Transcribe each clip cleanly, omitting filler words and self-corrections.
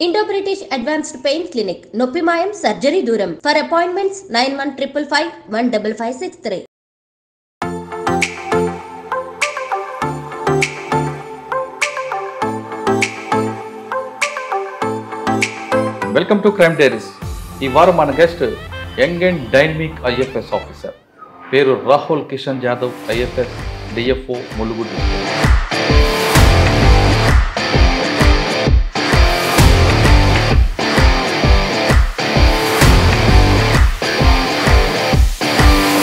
Indo-British Advanced Pain Clinic. Noppimayam Surgery Duram. For appointments 9155515563. Welcome to crime diaries. ఈ వారం మన guest young and dynamic IFS officer. పేరు Rahul Kishan Jadhav IFS, DFO Mulugu.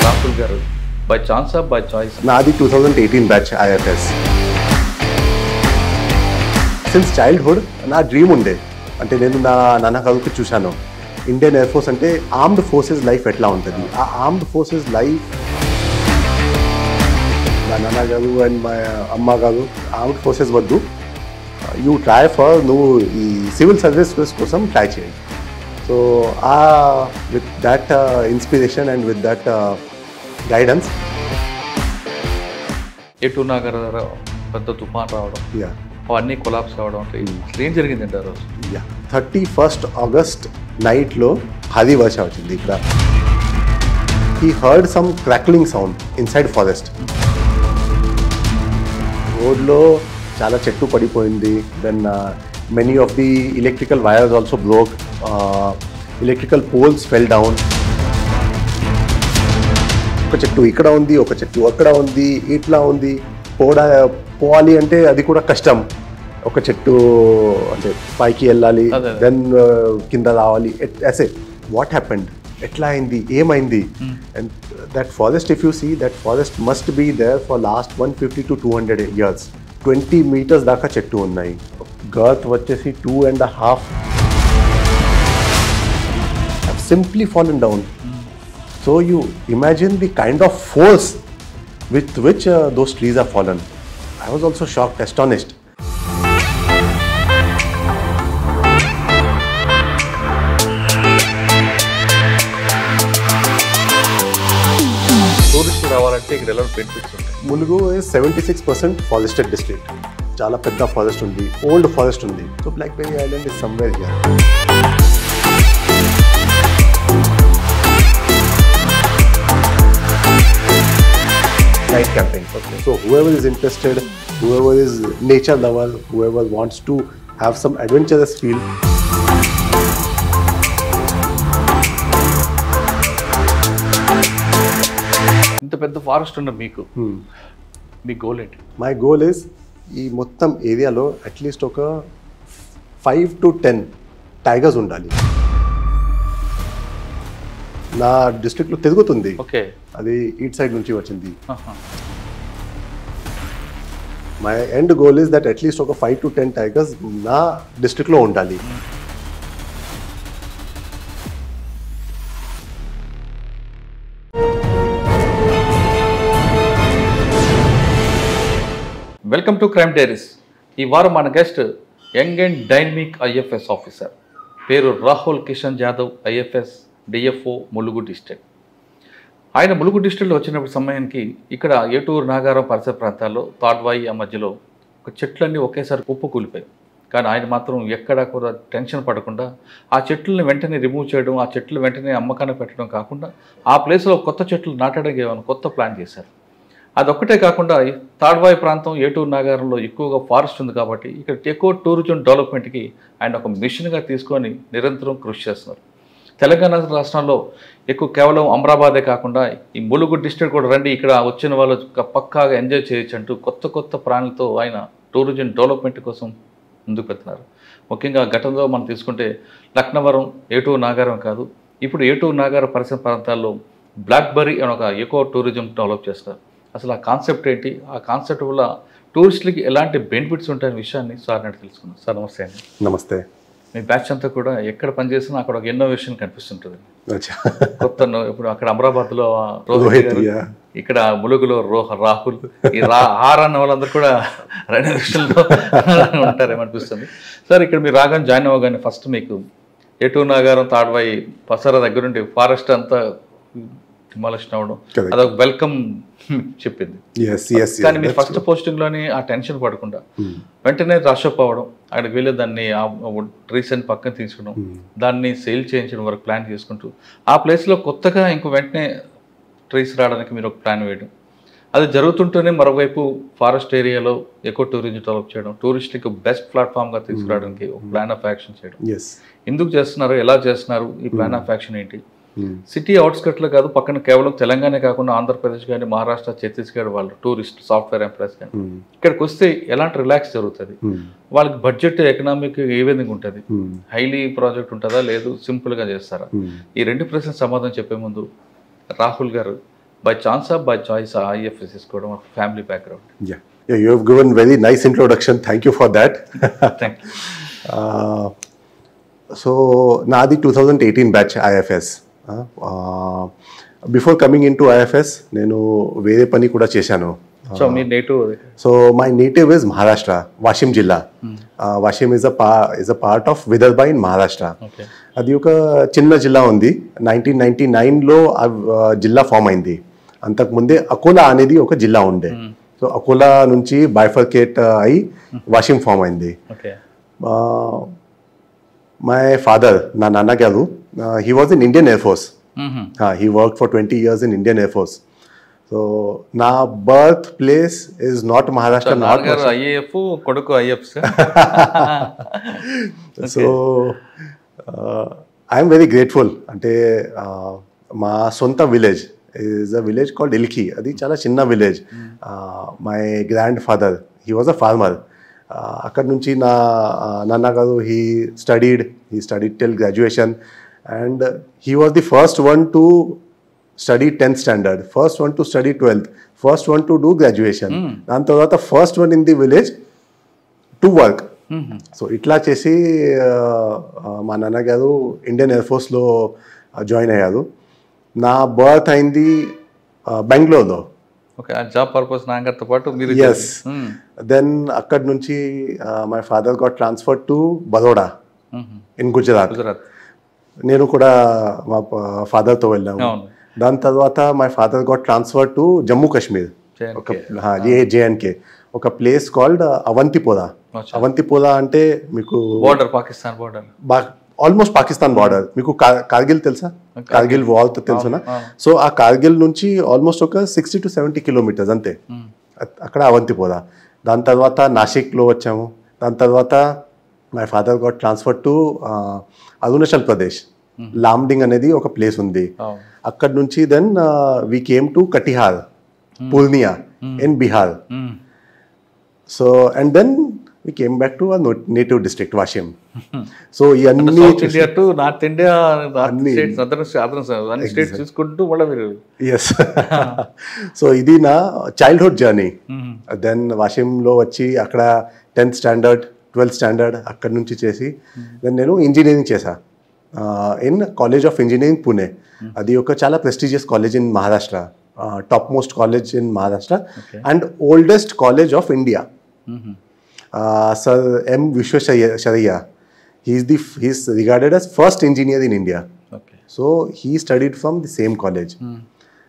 Rahul గారు, by chance of by choice? నాది 2018 batch IFS. Since childhood నా dream ఉండే, అంటే నేను నా నాన్న కలుపు చూశాను. ఇండియన్ ఎయిర్ ఫోర్స్ అంటే ఆర్మ్డ్ ఫోర్సెస్ లైఫ్ ఎట్లా ఉంటుంది, ఆ ఆర్మ్డ్ ఫోర్సెస్ లైఫ్ మా నాన్న గారు అండ్ మా అమ్మ గారు ఆర్మ్డ్ ఫోర్సెస్ వద్దు, యూ ట్రై ఫర్, నువ్వు ఈ సివిల్ సర్వీసెస్ కోసం ట్రై చేయండి. So with that inspiration and with that guidance ఎటు నాగర్ పెద్ద తుఫాన్ రావడం, అవన్నీ కొలాప్స్ కావడం, ఏం జరిగిందంటే ఆ రోజు? 31st August నైట్లో భారీ వర్షం వచ్చింది ఇక్కడ. He heard some crackling sound inside forest. రోడ్లో చాలా చెట్టు పడిపోయింది. Then many of the electrical wires also broke, electrical poles fell down. ఒక చెట్టు ఇక్కడ ఉంది, ఒక చెట్టు అక్కడ ఉంది, ఇట్లా ఉంది. పోవాలి అంటే అది కూడా కష్టం. ఒక చెట్టు అంటే పైకి వెళ్ళాలి, దెన్ కింద రావాలి. అసే వాట్ హ్యాపెండ్, ఎట్లా అయింది, ఏమైంది? And that forest, if you see, that forest must be there for last 150 to 200 years. 20 meters దాకా చెట్టు ఉన్నాయి. గర్త్ వచ్చేసి 2.5 have simply fallen down. So you imagine the kind of force with which those trees have fallen. I was also shocked, astonished. టూరిస్టులు రావాలంటే ఇక్కడ ఎలా benefits ఉంటాయి? Mulugu is 76% forested district. చాలా పెద్ద ఫారెస్ట్ ఉంది, ఓల్డ్ ఫారెస్ట్ ఉంది. So blackberry island is somewhere here. Night camping. Okay. So whoever is interested, whoever is nature lover, whoever wants to have some adventurous feel, ఇంత పెద్ద forest ఉన్న మీకు మీ goal ఏంటి? my goal is ఈ మొత్తం ఏరియాలో at least ఒక 5 to 10 టైగర్స్ ఉండాలి. నా డిస్ట్రిక్ట్లో తిరుగుతుంది. ఓకే, అది ఈట్ సైడ్ నుంచి వచ్చింది. My end goal is that at least ఒక 5 to 10 టైగర్స్ నా డిస్ట్రిక్ట్లో ఉండాలి. Welcome to crime diaries. ఈ వారం మన guest young and dynamic IFS officer. పేరు Rahul Kishan Jadhav IFS, DFO Mulugu district. ఆయన ములుగు డిస్ట్రిక్ట్లో వచ్చినప్పుడు సమయానికి ఇక్కడ ఏటూరు నాగారం పరిసర ప్రాంతాల్లో తాడ్వాయి ఆ మధ్యలో ఒక చెట్లన్నీ ఒకేసారి కుప్పకూలిపోయాయి. కానీ ఆయన మాత్రం ఎక్కడా కూడా టెన్షన్ పడకుండా ఆ చెట్లను వెంటనే రిమూవ్ చేయడం, ఆ చెట్లు వెంటనే అమ్మకాన్ని పెట్టడం కాకుండా ఆ ప్లేస్లో కొత్త చెట్లు నాటడానికి ఏమైనా కొత్త ప్లాన్ చేశారు. అదొక్కటే కాకుండా తాడ్వాయి ప్రాంతం ఏటూరు నాగారంలో ఎక్కువగా ఫారెస్ట్ ఉంది కాబట్టి ఇక్కడ ఎక్కువ టూరిజం డెవలప్మెంట్కి ఆయన ఒక మిషన్గా తీసుకొని నిరంతరం కృషి చేస్తున్నారు. తెలంగాణ రాష్ట్రంలో ఎక్కువ కేవలం అమరాబాదే కాకుండా ఈ ములుగు డిస్ట్రిక్ట్ కూడా రండి, ఇక్కడ వచ్చిన వాళ్ళు పక్కాగా ఎంజాయ్ చేయొచ్చు అంటూ కొత్త కొత్త ప్రాణులతో ఆయన టూరిజం డెవలప్మెంట్ కోసం ముందుకు పెడుతున్నారు. ముఖ్యంగా గతంలో మనం తీసుకుంటే లక్నవరం, ఏటూరు నాగారం కాదు, ఇప్పుడు ఏటూరు నాగారం పరిసర ప్రాంతాల్లో బ్లాక్బెర్రీ అనే ఒక ఎకో టూరిజం డెవలప్ చేస్తారు. అసలు ఆ కాన్సెప్ట్ ఏంటి, ఆ కాన్సెప్ట్ వల్ల టూరిస్టులకి ఎలాంటి బెనిఫిట్స్ ఉంటాయనే విషయాన్ని సార్ నాటి తెలుసుకున్నాం. సార్ నమస్తే అండి. నమస్తే. మీ బ్యాచ్ అంతా కూడా ఎక్కడ పనిచేసినా అక్కడ ఒక ఇన్నోవేషన్ కనిపిస్తుంటుంది. కొత్త ఇప్పుడు అక్కడ అమరాబాద్లో రోహిత్, ఇక్కడ ములుగులో రాహుల్, ఈ ఆర్ అన్న వాళ్ళందరూ కూడా రెనోవేషన్లో ఉంటారేమనిపిస్తుంది. సార్ ఇక్కడ మీరు రాగానే జాయిన్ అవ్వగానే ఫస్ట్ మీకు ఏటూరు నాగారం, తాడ్వాయి, పసర దగ్గర నుండి ఫారెస్ట్ అంతా డిమాలిషన్ అవ్వడం అదొక వెల్కమ్ చెప్పింది. కానీ మీరు ఫస్ట్ పోస్టింగ్లోని ఆ టెన్షన్ పడకుండా వెంటనే రష్ అప్ అవ్వడం, అక్కడికి వెళ్ళి దాన్ని రీసెంట్ పక్కన తీసుకోవడం, దాన్ని సేల్ చేయించడం వరకు ప్లాన్ చేసుకుంటూ ఆ ప్లేస్లో కొత్తగా ఇంకో వెంటనే ట్రీస్ రావడానికి మీరు ఒక ప్లాన్ వేయడం, అది జరుగుతుంటేనే మరోవైపు ఫారెస్ట్ ఏరియాలో ఎక్కువ టూరిజం డెవలప్ చేయడం, టూరిస్ట్కి బెస్ట్ ప్లాట్ఫామ్గా తీసుకురావడానికి ఒక ప్లాన్ ఆఫ్ యాక్షన్ చేయడం. ఎందుకు చేస్తున్నారు, ఎలా చేస్తున్నారు, ఈ ప్లాన్ ఆఫ్ యాక్షన్ ఏంటి? సిటీ అవుట్స్కట్లో కాదు, పక్కన కేవలం తెలంగాణ కాకుండా ఆంధ్రప్రదేశ్ కానీ మహారాష్ట్ర, ఛత్తీస్గఢ్ వాళ్ళు టూరిస్ట్ సాఫ్ట్వేర్ ఎంప్లాయీస్ కానీ ఇక్కడికి వస్తే ఎలాంటి రిలాక్స్ జరుగుతుంది, వాళ్ళకి బడ్జెట్ ఎకనామిక్ ఏ విధంగా ఉంటుంది, హైలీ ప్రాజెక్ట్ ఉంటుందా లేదు సింపుల్గా చేస్తారా? ఈ రెండు ప్రశ్నలు సమాధానం చెప్పే ముందు రాహుల్ గారు by chance or by choice IFS is got a family background. Yeah, you have given very nice introduction. Thank you for that. Thank you. So Nadi 2018 batch IFS. Before coming into IFS, nenu vere pani kuda chesanu. So my native. So my native is Maharashtra, Washim Jilla. Washim is a part of Vidarbha in Maharashtra. Okay. అది ఒక చిన్న జిల్లా ఉంది. 1999లో జిల్లా form అయింది. అంతకుముందే అకోలా అనేది ఒక జిల్లా ఉండే. సో అకోలా నుంచి బైఫర్కేట్ అయి వాషిం ఫామ్ అయింది. మై ఫాదర్, నా నాన్న గారు, he was in Indian air force. He work for 20 years in Indian air force. So నా birth place is not Maharashtra, not IAF కొడుకు IFS. So I'm very grateful. అంటే మా సొంత village is a village called Ilki. అది చాలా చిన్న village. My grandfather, he was a farmer. అక్కడ నుంచి నా నాన్నగారు he studied till graduation and he was the first one to study 10th standard, first one to study 12th, first one to do graduation. దాని తర్వాత first one in the village to work. So ఇట్లా చేసి మా నాన్నగారు Indian air ఫోర్స్లో join అయ్యారు. నా birth అయింది బెంగళూరులో. జాబ్ పర్పస్ నాన్నగారితో పాటు మీరు? ఎస్. దెన్ అక్కడి నుంచి my father got transfer to Baroda in Gujarat. నేను కూడా మా ఫాదర్తో వెళ్ళాము. దాని తర్వాత my father got transfer to Jammu Kashmir, J&K, ఒక ప్లేస్ కాల్డ్ అవంతిపోరా. అవంతిపోరా అంటే మీకు border, Pakistan border, almost Pakistan border. మీకు కార్గిల్ తెలుసా? కార్గిల్ వాల్ తెలుసునా? సో ఆ కార్గిల్ నుంచి ఆల్మోస్ట్ ఒక 60 to 70 kilometers అంతే. అక్కడ అవంతిపోరా. దాని తర్వాత నాసిక్లో వచ్చాము. దాని తర్వాత my father got transfer to Arunachal Pradesh, Lumding అనేది ఒక ప్లేస్ ఉంది. అక్కడ నుంచి then we came to Katihar, Purnia in Bihar. So and then we came back to our native district, Washim. So ఇవన్నీ south India to north India, అన్ని స్టేట్స్ చూసుకుంటూ మళ్ళీ మీరు. ఎస్. సో ఇది నా చైల్డ్హుడ్ జర్నీ. దెన్ వాషింలో వచ్చి అక్కడ 10th standard, 12th standard అక్కడ నుంచి చేసి దెన్ నేను ఇంజనీరింగ్ చేశా in college of engineering Pune. అది ఒక చాలా prestigious college in Maharashtra, top most college in Maharashtra and oldest college of India. Sir M. Vishwasharaya, he is regarded as first engineer in India. Okay. So he studied from the same college.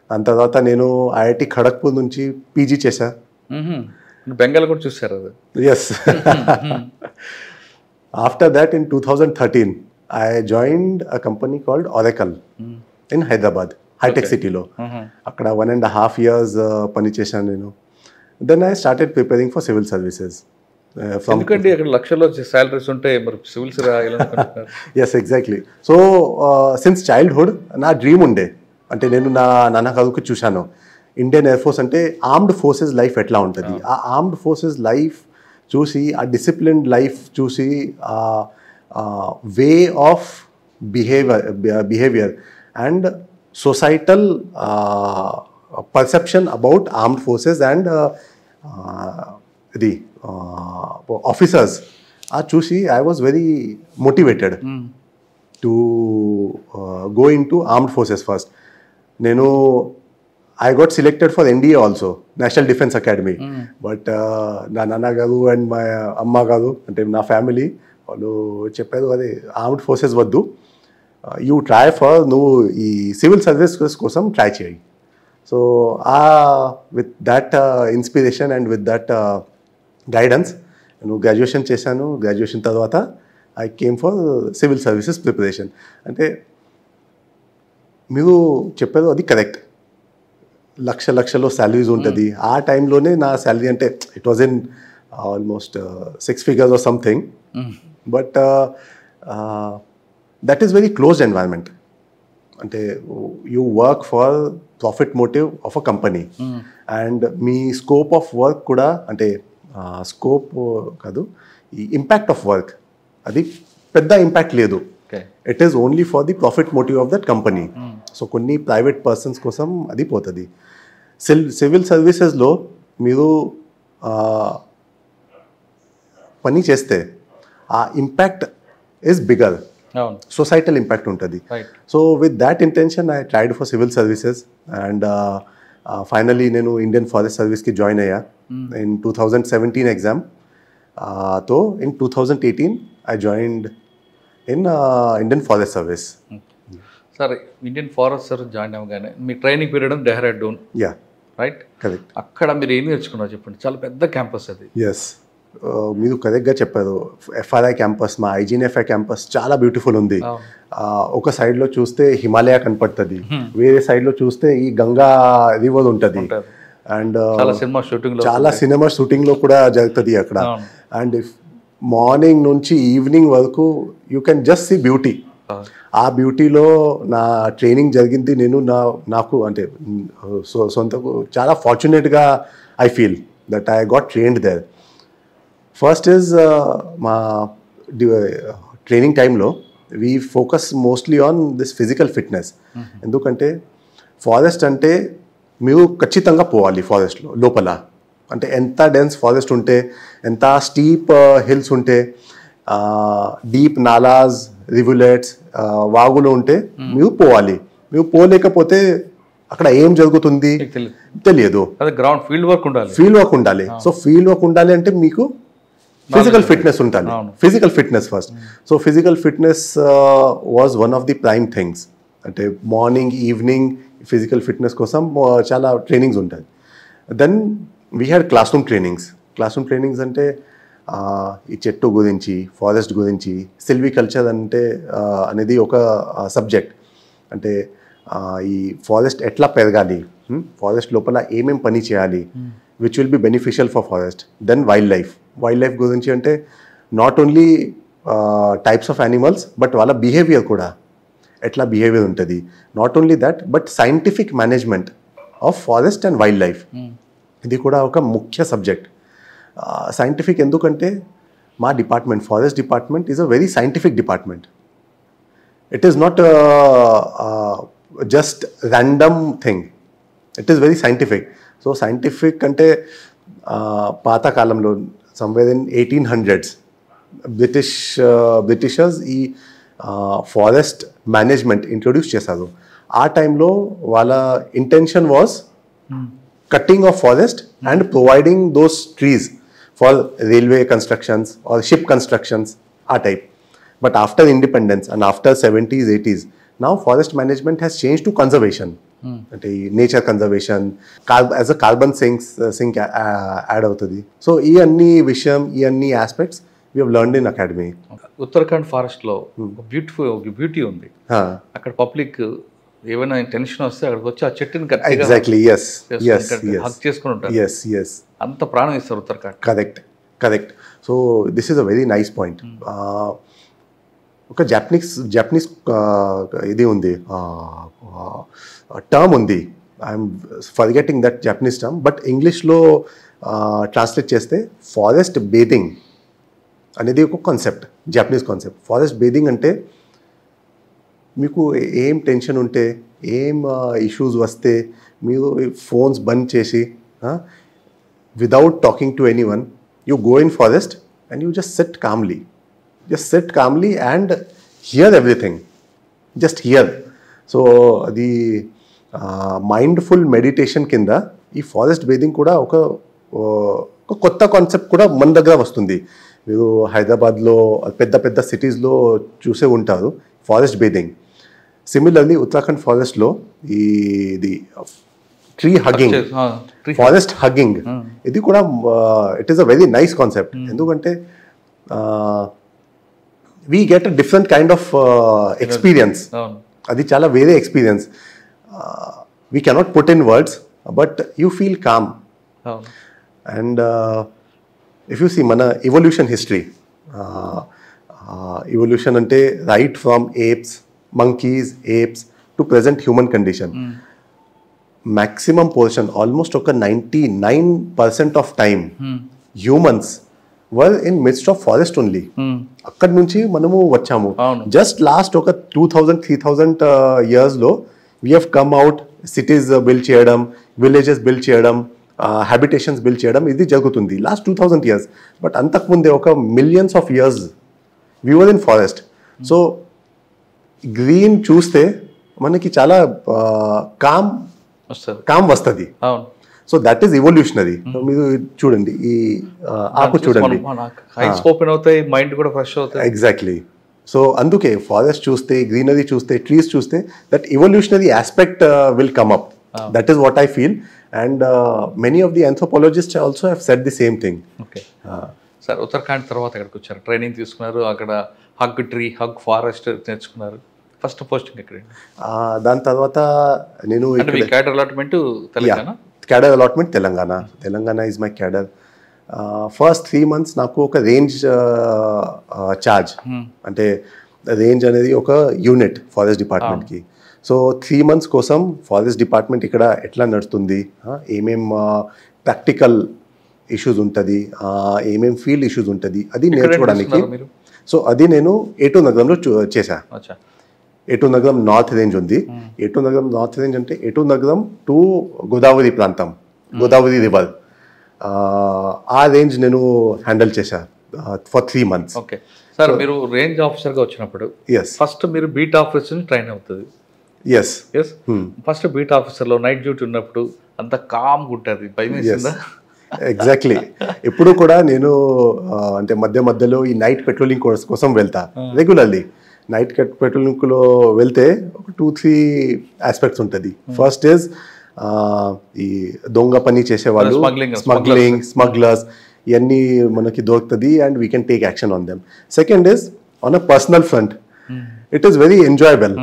దాని తర్వాత నేను IIT Kharagpur నుంచి PG చేశా. బెంగాల్ కూడా చూసారు అది? Yes. After that in 2013 I joined a company called Oracle in Hyderabad, high-tech సిటీలో. అక్కడ 1.5 years పని చేశాను నేను. Then I started preparing for civil services. ఎందుకంటే అక్కడ లక్షల్లో శాలరీస్ ఉంటాయి, మరి సివిల్స్ రాయాలనుకుంటున్నారు? Yes, exactly. So since childhood నా డ్రీమ్ ఉండే. అంటే నేను నా నాన్న కదుకు చూశాను ఇండియన్ ఎయిర్ ఫోర్స్ అంటే ఆర్మ్డ్ ఫోర్సెస్ లైఫ్ ఎట్లా ఉంటుంది. ఆ ఆర్మ్డ్ ఫోర్సెస్ లైఫ్ చూసి, ఆ డిసిప్లిన్డ్ లైఫ్ చూసి, way of behaviour and societal perception about armed forces and ఇది ఆఫీసర్స్ చూసి I was very motivated to go into armed forces first. నేను I got selected for NDA also, national defence academy. But నా నాన్న గారు and మా అమ్మ గారు అంటే నా ఫ్యామిలీ వాళ్ళు చెప్పారు అదే ఆర్మ్డ్ ఫోర్సెస్ వద్దు, యూ ట్రై ఫర్ నువ్వు ఈ సివిల్ సర్వీసెస్ కోసం ట్రై చేయి. So with that inspiration and with that guidance నేను గ్రాడ్యుయేషన్ చేశాను. గ్రాడ్యుయేషన్ తర్వాత I came for civil services preparation. అంటే మీరు చెప్పారు అది కరెక్ట్, లక్షలో శాలరీస్ ఉంటుంది. ఆ టైంలోనే నా శాలరీ అంటే it was in almost 6 figures or something. But that is very closed environment. అంటే you work for profit motive of a company. And me scope of work కూడా అంటే స్కోప్ కాదు, ఈ ఇంపాక్ట్ ఆఫ్ వర్క్ అది పెద్ద impact లేదు. It is only for the profit motive of that company. So కొన్ని private persons కోసం అది పోతుంది. సివిల్ సర్వీసెస్లో మీరు పని చేస్తే ఆ impact is bigger, societal impact ఉంటుంది. So with that intention I tried for civil services and finally నేను ఇండియన్ ఫారెస్ట్ సర్వీస్కి జాయిన్ అయ్యా ఇన్ 2017 ఎగ్జామ్. తో in 2018 I joined in Indian forest service. సరే, ఇండియన్ ఫారెస్ట్ సర్వీస్ జాయిన్ అవ్వగానే మీ training period Dehradun, right? Correct. అక్కడ మీరు ఏం నేర్చుకున్నారు చెప్పండి. చాలా పెద్ద క్యాంపస్ అది. ఎస్, మీరు కరెక్ట్గా చెప్పారు. ఎఫ్ఆర్ఐ క్యాంపస్, మా ఐజీఎఫ్ఐ క్యాంపస్ చాలా బ్యూటిఫుల్ ఉంది. ఒక సైడ్లో చూస్తే హిమాలయ కనపడుతుంది, వేరే సైడ్లో చూస్తే ఈ గంగా రివర్ ఉంటుంది. అండ్ చాలా సినిమా షూటింగ్లో కూడా జరుగుతుంది అక్కడ. అండ్ మార్నింగ్ నుంచి ఈవినింగ్ వరకు you can just see beauty. ఆ బ్యూటీలో నా ట్రైనింగ్ జరిగింది. నేను నాకు అంటే సొంతకు చాలా ఫార్చునేట్గా I feel that I got trained there. First is మా ట్రైనింగ్ టైంలో we focus mostly on this physical fitness. ఎందుకంటే ఫారెస్ట్ అంటే మీరు ఖచ్చితంగా పోవాలి ఫారెస్ట్లో లోపల. అంటే ఎంత డెన్స్ ఫారెస్ట్ ఉంటే, ఎంత స్టీప్ హిల్స్ ఉంటే, డీప్ నాలాస్, రివులెట్స్, వాగులు ఉంటే మీరు పోవాలి. మీరు పోలేకపోతే అక్కడ ఏం జరుగుతుంది తెలియదు. గ్రౌండ్ ఫీల్డ్ వర్క్ ఉండాలి. సో ఫీల్డ్ వర్క్ ఉండాలి అంటే మీకు ఫిజికల్ ఫిట్నెస్ ఉండాలి. Physical fitness first. So physical fitness was one of the prime things. అంటే మార్నింగ్ ఈవినింగ్ ఫిజికల్ ఫిట్నెస్ కోసం చాలా ట్రైనింగ్స్ ఉంటాయి. Then we had classroom trainings అంటే ఈ చెట్టు గురించి, ఫారెస్ట్ గురించి, సిల్వికల్చర్ అంటే అనేది ఒక సబ్జెక్ట్. అంటే ఈ ఫారెస్ట్ ఎట్లా పెరగాలి, ఫారెస్ట్ లోపల ఏమేం పని చేయాలి, which will be beneficial for forest. Then wildlife గురించి అంటే not only types of animals but వాళ్ళ బిహేవియర్ కూడా ఎట్లా బిహేవియర్ ఉంటుంది. Not only that but scientific management of forest and wildlife, ఇది కూడా ఒక ముఖ్య సబ్జెక్ట్. సైంటిఫిక్ ఎందుకంటే మా department, forest department is a very scientific department. It is not just random thing, it is very scientific. So scientific అంటే పాతకాలంలో somewhere in 1800s Britishers ఈ forest management introduce చేశారు. ఆ టైంలో వాళ్ళ intention was cutting off forest and providing those trees for railway constructions or ship constructions, ఆ type. But after independence and after 70s, 80s now forest management has changed to conservation. అంటే nature conservation, as a carbon sync add అవుతుంది. So ఈ అన్ని aspects we have learned in academy. Uttarakhand ఫారెస్ట్లో beauty ఉంది. అక్కడ public ఏమైనా tension వస్తే అక్కడికి వచ్చి ఆ చెట్టుని ఎగ్జాక్ట్లీ హక్ చేసుకుని ఉంటారు. yes అంత ప్రాణం ఇస్తారు Uttarakhand. Correct. So this is a very nice point. ఒక జపనీస్ ఇది ఉంది, టర్మ్ ఉంది. I'm forgetting that Japanese term, but ఇంగ్లీష్లో ట్రాన్స్లేట్ చేస్తే ఫారెస్ట్ బేదింగ్ అనేది ఒక concept, Japanese concept. Forest bathing అంటే మీకు ఏం టెన్షన్ ఉంటే, ఏం ఇష్యూస్ వస్తే మీరు ఫోన్స్ బంద్ చేసి without talking to anyone you go in forest and you just sit calmly and hear everything. Just hear. So the mindful meditation కింద ఈ ఫారెస్ట్ బేదింగ్ కూడా ఒక కొత్త కాన్సెప్ట్ కూడా మన దగ్గర వస్తుంది. మీరు హైదరాబాద్లో పెద్ద సిటీస్లో చూసే ఉంటారు ఫారెస్ట్ బేదింగ్. సిమిలర్లీ ఉత్తరాఖండ్ ఫారెస్ట్లో ఇది ట్రీ హగ్గింగ్, ఫారెస్ట్ హగ్గింగ్, ఇది కూడా it is a very nice concept. ఎందుకంటే we get a different kind of experience. అది చాలా వేరే experience. We cannot put in words, but you feel calm. And if you see మన evolution history, evolution అంటే right from apes, monkeys, apes to present human condition. Maximum portion, almost ఒక 99% of time, humans were in midst of forest only. అక్కడి నుంచి మనము వచ్చాము. Just last ఒక 2000-3000 years లో we have come out, cities build చేయడం, villages build చేయడం, habitations build చేయడం, ఇది జరుగుతుంది లాస్ట్ 2000 years. బట్ అంతకుముందే ఒక millions of years we were in forest. So green చూస్తే మనకి చాలా కామ్ వస్తుంది. So that is evolutionary. మీరు చూడండి, ఈ ఆకు చూడండి, ఎగ్జాక్ట్లీ. సో అందుకే ఫారెస్ట్ చూస్తే, గ్రీనరీ చూస్తే, ట్రీస్ చూస్తే, that evolutionary aspect will come up. That is what I feel. And many of the anthropologist also have said the same thing. Sir, Uttarakhand తర్వాత ఎక్కడికి వచ్చారు? ట్రైనింగ్ తీసుకున్నారు, అక్కడ హగ్ ట్రీ, హగ్ ఫారెస్ట్ నేర్చుకున్నారు. First posting ఎక్కడ? దాని తర్వాత నేను cadre allotment Telangana. Cadre allotment Telangana. Telangana is my cadre. First 3 months నాకు ఒక రేంజ్ ఛార్జ్, అంటే రేంజ్ అనేది ఒక యూనిట్ ఫారెస్ట్ డిపార్ట్మెంట్కి. సో 3 months కోసం ఫారెస్ట్ డిపార్ట్మెంట్ ఇక్కడ ఎట్లా నడుస్తుంది, ఏమేం ప్రాక్టికల్ ఇష్యూస్ ఉంటుంది, ఏమేం ఫీల్డ్ ఇష్యూస్ ఉంటుంది, అది నేర్చుకోవడానికి. సో అది నేను ఏటూ నగరంలో చేశా. ఏటూ నగరం నార్త్ రేంజ్ ఉంది. ఏటూ నగరం నార్త్ రేంజ్ అంటే ఏటూ నగరం టు గోదావరి ప్రాంతం, గోదావరి రివర్, ఆ రేంజ్ నేను హ్యాండిల్ చేశా ఫర్ 3 months. ఓకే సార్, మీరు రేంజ్ ఆఫీసర్గా వచ్చినప్పుడు ఫస్ట్ మీరు బీట్ ఆఫీసర్ ట్రైన్ అవుతుంది. ఎస్. ఫస్ట్ బీట్ ఆఫీసర్లో నైట్ డ్యూటీ ఉన్నప్పుడు అంత కామ్గా ఉంటుంది, భయం వేసిందా? ఎగ్జాక్ట్లీ. ఎప్పుడు కూడా నేను అంటే మధ్యలో ఈ నైట్ పెట్రోలింగ్ కోసం వెళ్తా రెగ్యులర్లీ. నైట్ పెట్రోలింగ్లో వెళ్తే ఒక 2-3 ఆస్పెక్ట్స్ ఉంటుంది. ఫస్ట్ ఈజ్ ఈ దొంగ పని చేసేవాళ్ళు, స్మగ్లర్స్, ఇవన్నీ మనకి దొరుకుతుంది and we can take action on them. Second is on a personal front, it is very enjoyable.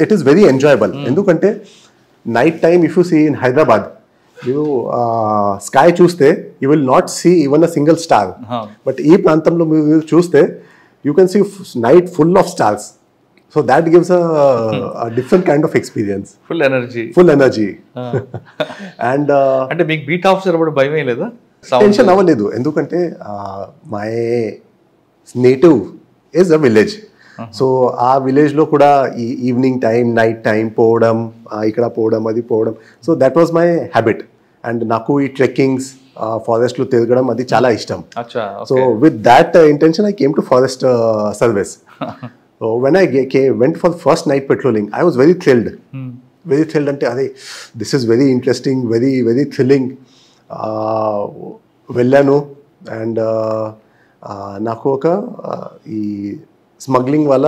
It is very enjoyable. ఎందుకంటే night time if you see in Hyderabad, మీరు స్కై చూస్తే you will not see even a single star. But ఈ ప్రాంతంలో మీరు చూస్తే you can see night full of stars. So that gives a different kind of experience. Full energy. And అంటే మీకు beat officer కూడా భయం లేదా? టెన్షన్ అవ్వలేదు. ఎందుకంటే my native is a village. So ఆ విలేజ్లో కూడా ఈ ఈవినింగ్ టైం, నైట్ టైం పోవడం, ఇక్కడ పోవడం, అది పోవడం, so that was my habit. And నాకు ఈ ట్రెక్కింగ్స్, ఫారెస్ట్లో తిరగడం అది చాలా ఇష్టం. So with that intention I came to forest service. So when I went for first night patrolling, I was very thrilled. అంటే అదే this is very interesting, very thrilling. వెళ్ళాను అండ్ నాకు ఒక ఈ స్మగ్లింగ్ వల్ల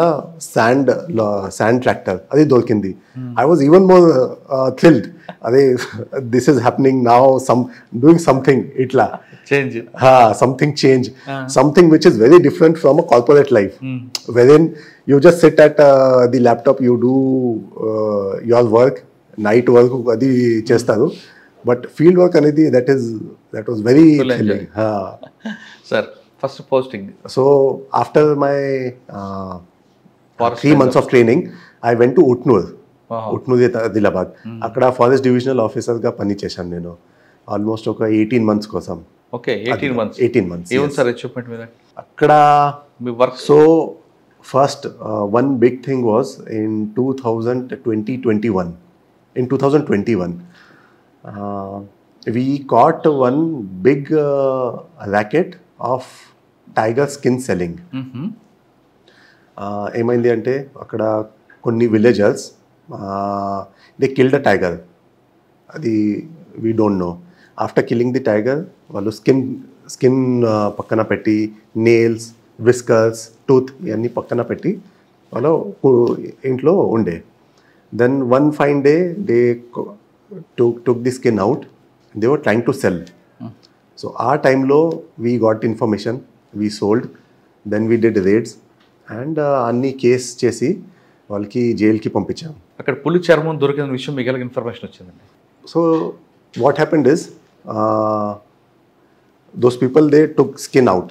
శాండ్ ట్రాక్టర్ అది దొరికింది. I was even more thrilled. అదే this is happening now, doing something ఇట్లా something which is very different from a corporate life, వెరెన్ you just SIT at the laptop, you do your work, night work అది చేస్తారు. But field work అనేది that was very thrilling. Sir, first posting. So after my 3 months of training, I went to Utnur, Adilabad. అక్కడ forest divisional ఆఫీసర్గా పని చేశాను నేను almost ఒక 18 months కోసం. Okay, 18 months. ఏం సార్ అచీవ్మెంట్ మీద అక్కడ మీ work? So first one big thing was in 2021. In 2021, we caught one big racket of tiger skin selling. ఏమైంది అంటే అక్కడ కొన్ని villagers they killed a tiger. అది we don't know. After killing the tiger వాళ్ళు skin పక్కన పెట్టి, nails, viscous, tooth ఇవన్నీ పక్కన పెట్టి వాళ్ళు ఇంట్లో ఉండే. Then one fine day they took the skin out. They were trying to sell. So our టైంలో we got information, we sold, then we did raids and అన్ని కేస్ చేసి వాళ్ళకి జైలుకి పంపించాం. అక్కడ పులి చర్మం దొరికిన విషయం మీకు ఇన్ఫర్మేషన్ వచ్చిందండి? So what happened is those people, they took skin out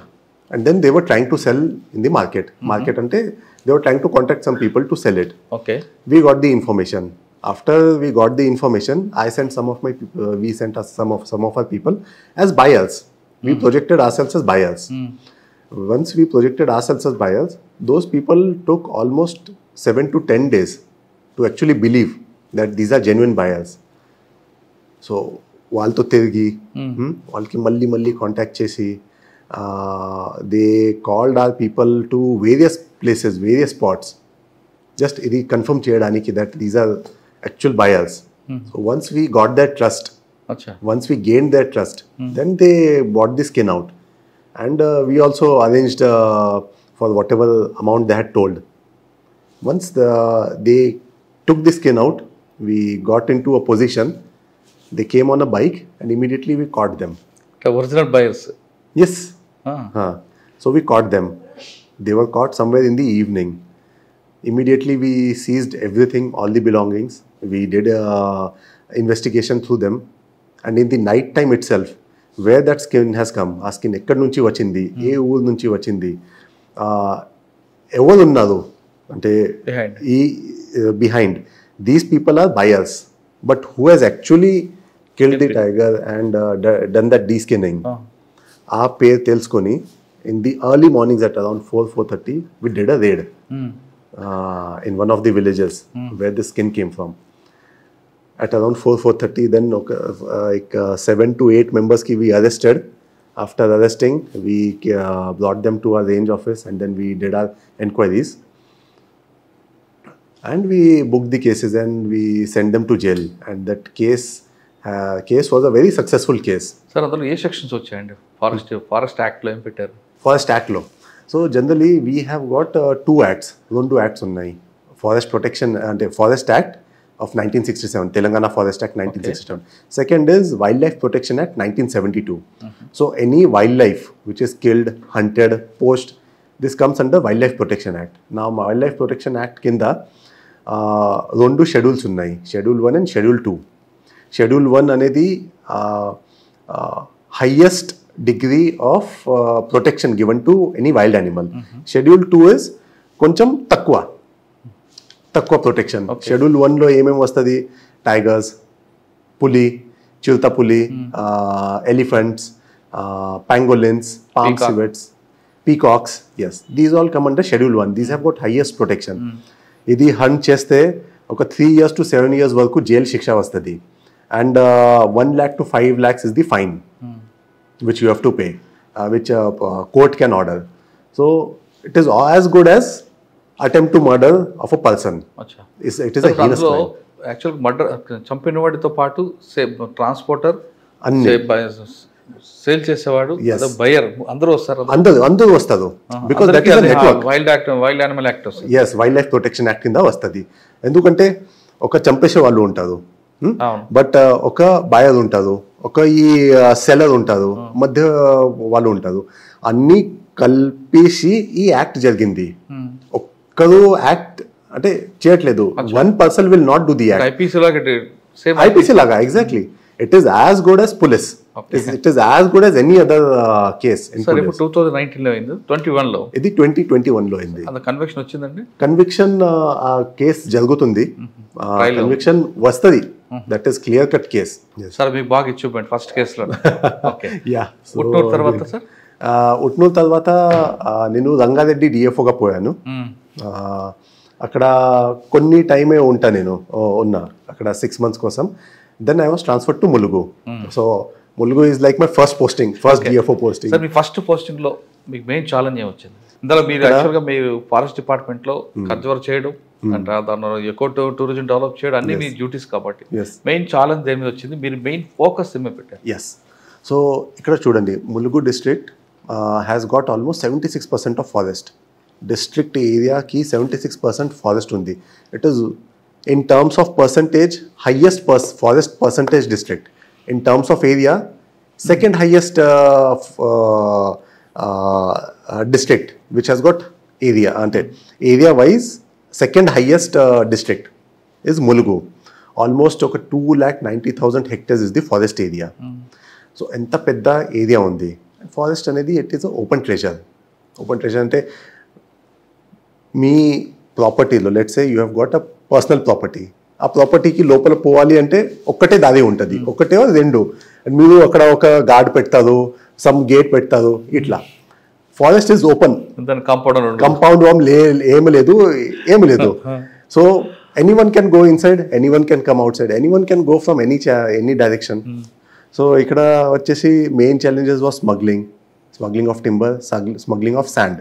and then they were trying to sell in the market. Market ante they were trying to contact some people to sell it. Okay. We got the information. After we got the information, I sent some of my people, we sent us some of our people as buyers. We projected ourselves as buyers. Once we projected ourselves as buyers, those people took almost 7 to 10 days to actually believe that these are genuine buyers. So వాళ్ళతో తిరిగి వాళ్ళకి మళ్ళీ contact చేసి they called our people to various places, various spots, just ఇది confirm చేయడానికి that these are actual buyers. So once we got their trust, once we gained their trust, then they bought the skin out. And we also arranged for whatever amount they had told. Once they took the skin out, we got into a position. They came on a bike and immediately we caught them. The original buyers? Yes. So we caught them. They were caught somewhere in the evening. Immediately we seized everything, all the belongings. We did investigation through them. And in the night time itself, where that skin has come, ఆ skin ఎక్కడి నుంచి వచ్చింది, ఏ ఊరు నుంచి వచ్చింది, ఎవరు ఉన్నారు అంటే ఈ behind, these people are buyers. But who has actually killed the tiger and done that deskinning, ఆ పేరు తెలుసుకొని in the early mornings at around 4:30, we did a raid in one of the villages where the skin came from. At around 4:30, then 7 to 8 members we arrested. After arresting, we brought them to our range office and then we did our enquiries. And we booked the cases and we sent them to jail. And that case was a very successful case. Sir, అందులో ఏ sections వచ్చాయండి? Forest యాక్ట్లో ఏం పెట్టారు? Forest యాక్ట్లో so generally we have got 2 acts, 2 acts ఉన్నాయి. Forest protection అంటే forest act of 1967, Telangana Forest Act 1967. Okay. Second is Wildlife Protection Act 1972. So any wildlife which is killed, hunted, poached, this comes under Wildlife Protection Act. Now Wildlife Protection Act kinda రెండు schedules ఉన్నాయి, Schedule 1 and Schedule 2. Schedule 1 అనేది highest degree of protection given to any wild animal. Schedule 2 is కొంచెం తక్కువ protection. Schedule 1లో ఏమేమి వస్తుంది? Tigers, పులి, చిరుత పులి, elephants, pangolins, palm civets, peacocks. Yes, these all come under Schedule 1. These have got highest protection. ఇది hunt చేస్తే ఒక 3 years to 7 years వరకు జైలు శిక్ష వస్తుంది. And 1 lakh to 5 lakhs is the fine which you have to pay, which court can order. So it is as good as attempt to murder of a person. It is a heinous crime. Actual murder, చంపిన వాడితో పాటు transporter, sale చేసేవాడు, buyer, అందరూ వస్తారు. అందరూ వస్తారు. Because that is network. Wild animal act వస్తుంది. yes, wild life protection act కింద వస్తుంది. ఎందుకంటే ఒక చంపేసే వాళ్ళు ఉంటారు, బట్ ఒక బయర్ ఉంటారు, ఒక ఈ సెల్లర్ ఉంటారు, మధ్య వాళ్ళు ఉంటారు. అన్ని కలిపేసి ఈ యాక్ట్ జరిగింది. ఒక్కరు యాక్ట్ అంటే చేయట్లేదు. 1 person will not do the act. IPC లాగా exactly. It is as good as police. It is as good as any other case in police. Sir, ఇప్పుడు 2019లో అయింది, 21లో ఇది 2021లో అయింది. అంత కన్విక్షన్ వచ్చిందండి? కన్విక్షన్ కేస్ జరుగుతుంది, కన్విక్షన్ వస్తుంది. That is clear cut case. Sir మీకు బాగా ఇచ్చుకోండి ఫస్ట్ కేసులో. యా. ఉట్నూరు తర్వాత సార్? ఉట్నూరు తర్వాత నేను రంగారెడ్డి DFOగా పోయాను. అక్కడ కొన్ని టైమే ఉంటా, నేను ఉన్నా అక్కడ 6 months కోసం. Then I was transferred to Mulugu. So Mulugu is like my first posting, first DFO posting. Sir, me first posting లో మీకు మెయిన్ ఛాలెంజ్ ఏం వచ్చింది? ఇందులో మీరు యాక్చువల్గా మీరు ఫారెస్ట్ డిపార్ట్మెంట్ లో కన్జర్వ్ చేయడం అంటే దాని ఎకో టూరిజం డెవలప్ చేయడం అన్ని మీ డ్యూటీస్ కాబట్టి మెయిన్ ఛాలెంజ్ దేని మీద వచ్చింది? మీరు మెయిన్ ఫోకస్ ఏమే పెట్టారు? ఎస్. సో ఇక్కడ చూడండి, Mulugu district has got almost 76% of forest. District ఏరియాకి 76% ఫారెస్ట్ ఉంది. It is in terms of percentage highest forest percentage district. In terms of area second highest district which has got area ante area wise second highest district is Mulugu. Almost oka 2,90,000 hectares is the forest area. So enta pedda area undi. Forest anedi it is a open treasure ante మీ ప్రాపర్టీలో let's say you have got a personal property. ఆ ప్రాపర్టీకి లోపల పోవాలి అంటే ఒక్కటే దారి ఉంటుంది, ఒకటే రెండు. మీరు అక్కడ ఒక గార్డ్ పెడతారు, సమ్ గేట్ పెడతారు, ఇట్లా. Forest is open, compound wall ఏమి లేదు. So anyone can go inside, anyone can come outside, anyone can go from any direction. So ఇక్కడ వచ్చేసి main challenges was smuggling of timber, smuggling of sand.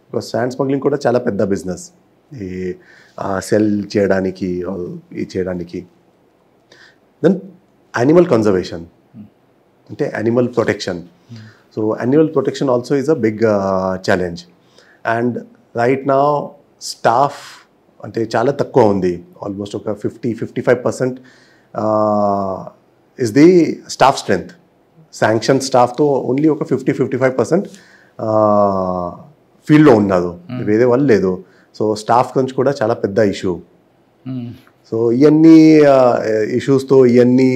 Because sand smuggling కూడా చాలా పెద్ద business, ఈ sell చేయడానికి, ఇది చేయడానికి. Then animal conservation అంటే animal protection. So animal protection also is a big challenge. And right now staff అంటే చాలా తక్కువ ఉంది. ఆల్మోస్ట్ ఒక 55% is the staff strength. Sanction స్టాఫ్తో ఓన్లీ ఒక 55% ఫీల్డ్లో ఉన్నారు, వేరే వాళ్ళు లేదు. సో స్టాఫ్ గురించి కూడా చాలా పెద్ద ఇష్యూ. సో ఇవన్నీ ఇష్యూస్తో, ఇవన్నీ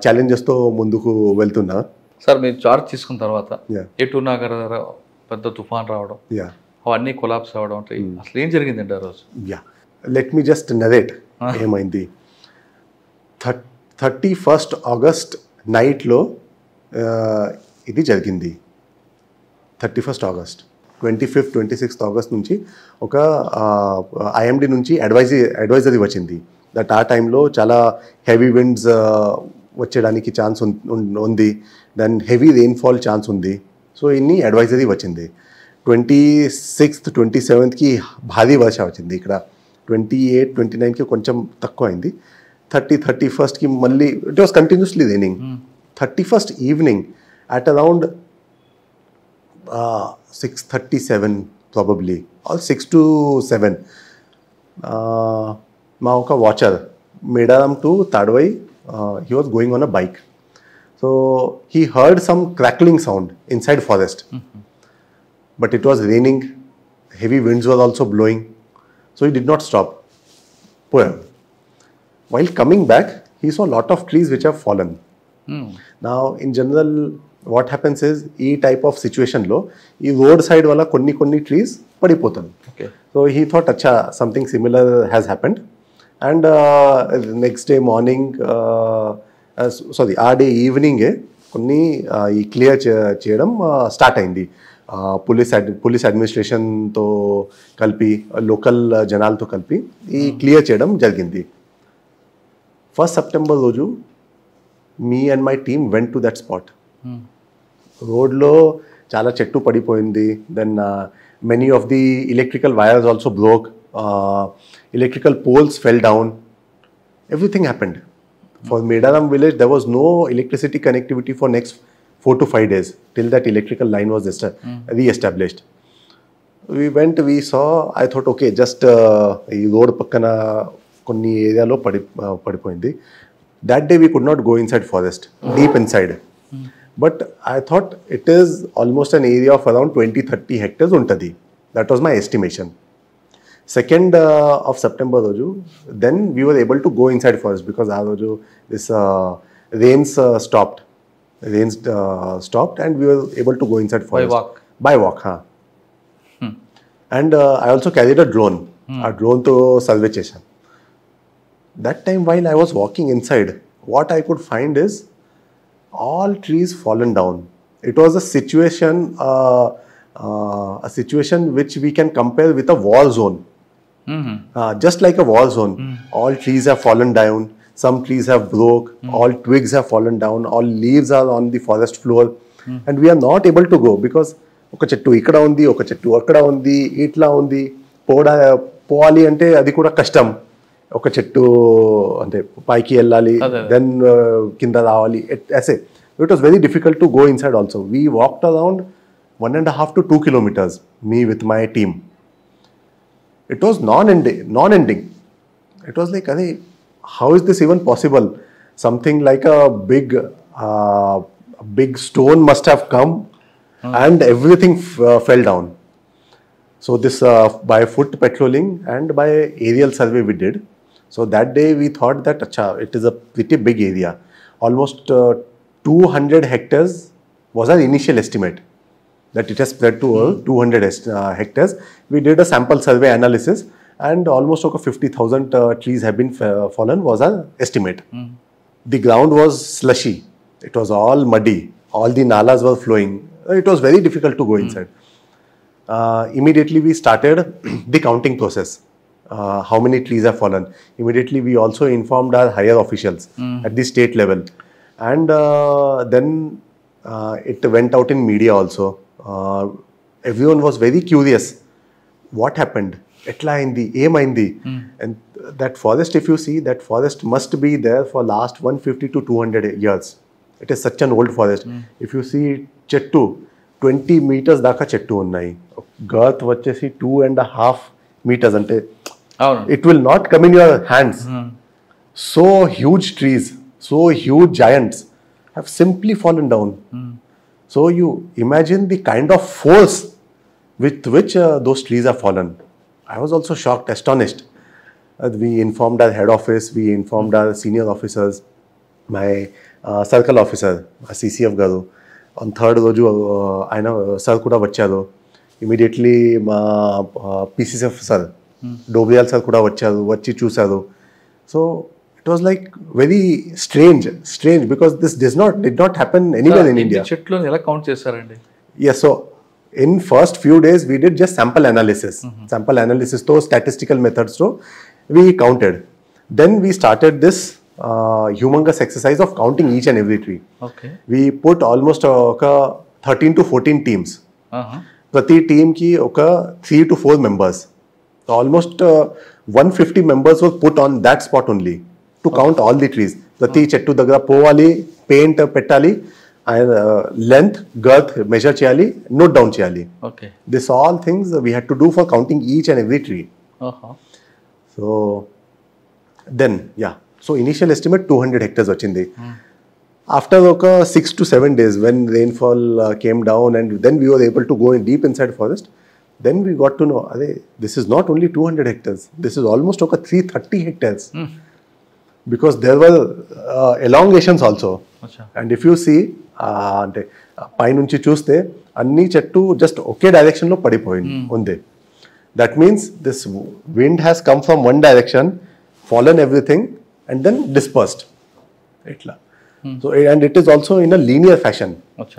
ఛాలెంజెస్తో ముందుకు వెళ్తున్నా. సార్ మీరు చార్జ్ తీసుకున్న తర్వాత ఎటు నగర పెద్ద తుఫాన్ రావడం, అవన్నీ కొలాప్స్ అవ్వడం, అసలు ఏం జరిగిందండి ఆ రోజు? లెట్ మీ జస్ట్ నరేట్ ఏమైంది. 31st August నైట్లో ఇది జరిగింది. 31st August, 25th 26th August నుంచి ఒక ఐఎండి నుంచి అడ్వైజరీ వచ్చింది దట్ ఆ టైంలో చాలా హెవీ విండ్స్ వచ్చేయడానికి ఛాన్స్ ఉంది, దెన్ హెవీ రెయిన్ఫాల్ ఛాన్స్ ఉంది. సో ఇన్ని అడ్వైజరీ వచ్చింది. 26th 27th భారీ వర్ష వచ్చింది. ఇక్కడ 28 29 కొంచెం తక్కువ అయింది. 31st మళ్ళీ it was continuously raining. 31st evening at around 6:37 probably, or 6 to 7, మా ఒక watcher Medaram to Tadvai, he was going on a bike. So he heard some crackling sound inside forest. But it was raining, heavy winds were also blowing, so he did not stop. While coming back, he saw a lot of trees which have fallen. Now in general what happens is, ఈ type of సిచ్యువేషన్లో ఈ road side వల్ల కొన్ని trees పడిపోతాయి. So he thought అచ్చా something similar has happened. And next day morning, ఆ day ఈవినింగే కొన్ని ఈ క్లియర్ చేయడం స్టార్ట్ అయింది. పోలీస్ అడ్మినిస్ట్రేషన్తో కలిపి, లోకల్ జనాలతో కలిపి ఈ క్లియర్ చేయడం జరిగింది. 1st September రోజు me and my team went to that spot. రోడ్లో చాలా చెట్టు పడిపోయింది. Then many of the electrical wires also broke, electrical poles fell down, everything happened. For Medaram village there was no electricity connectivity for next 4 to 5 days till that electrical line was re-established. We went, we saw, I thought okay, just ఈ road పక్కన కొన్ని ఏరియాలో పడిపోయింది. That day we could not go inside forest, deep inside. But I thought it is almost an area of around 20-30 hectares untadi. That was my estimation. 2nd of September roju, then we were able to go inside forest because aa roju this rains stopped. Rains stopped and we were able to go inside forest. By walk, huh? And I also carried a drone. A drone to survey chesam. That time while I was walking inside, what I could find is all trees fallen down. It was a situation which we can compare with a war zone. Just like a war zone, all trees have fallen down, some trees have broke, all twigs have fallen down, all leaves are on the forest floor, and we are not able to go because oka chettu ikkada undi, oka chettu akkada undi, itla undi, పోవాలి అంటే అది కూడా కష్టం. ఒక చెట్టు అంటే పైకి వెళ్ళాలి, దెన్ కింద రావాలి, ऐसे it was very difficult to go inside also. We walked around 1.5 to 2 kilometers, me with my team. It was non-ending. It was like, how is this even possible? Something like a big stone must have come and everything fell down. So this by foot patrolling and by aerial survey we did. So that day we thought that it is a pretty big area. Almost 200 hectares was our initial estimate. That it has spread to 200 hectares. We did a sample survey analysis and almost over 50,000 trees have been fallen was our estimate. The ground was slushy. It was all muddy. All the nalas were flowing. It was very difficult to go inside. Immediately we started the counting process. How many trees have fallen. Immediately we also informed our higher officials at the state level. And then it went out in media also. Everyone was very curious. What happened? Etla aindi, em aindi. And that forest, if you see, that forest must be there for last 150 to 200 years. It is such an old forest. If you see chettu, 20 meters daka chettu unnai. Girth vachesi 2.5 meters ante. It will not come in your hands. So huge trees, so huge giants have simply fallen down. So you imagine the kind of force with which those trees have fallen. I was also shocked, astonished. We informed our head office, we informed our senior officers, my circle officer, CCF garu. On third roju, I know sir kuda vacharu. Immediately PCCF sir, Dobriyal sir kuda vacharu, vachi chusaru. So it was like very strange because this did not happen anywhere in India. చెట్లను ఎలా count చేశారండి? Yes, so in first few days we did just sample analysis. Sample analysis to statistical methods to we counted. Then we started this humongous exercise of counting each and every tree. Okay. We put almost 13 to 14 teams. Prati team ki 3 to 4 members. So almost 150 members were put on that spot only to count all the trees. Prati chettu dagra povali, paint pettali, and length, girth measure cheyali, note down cheyali. Okay. This all things we had to do for counting each and every tree. So then, so initial estimate 200 hectares vachindi. After 6 to 7 days when rainfall came down and then we were able to go in deep inside forest, then we got to know, this is not only 200 hectares, this is almost 330 hectares. Because there were elongations also. And if you see, అంటే పైనుంచి చూస్తే అన్ని చెట్టు just ఒకే direction లో పడిపోయింది ఉంది. That means this wind has come from one direction, fallen everything and then dispersed ఇట్లా. So and it is also in a linear fashion,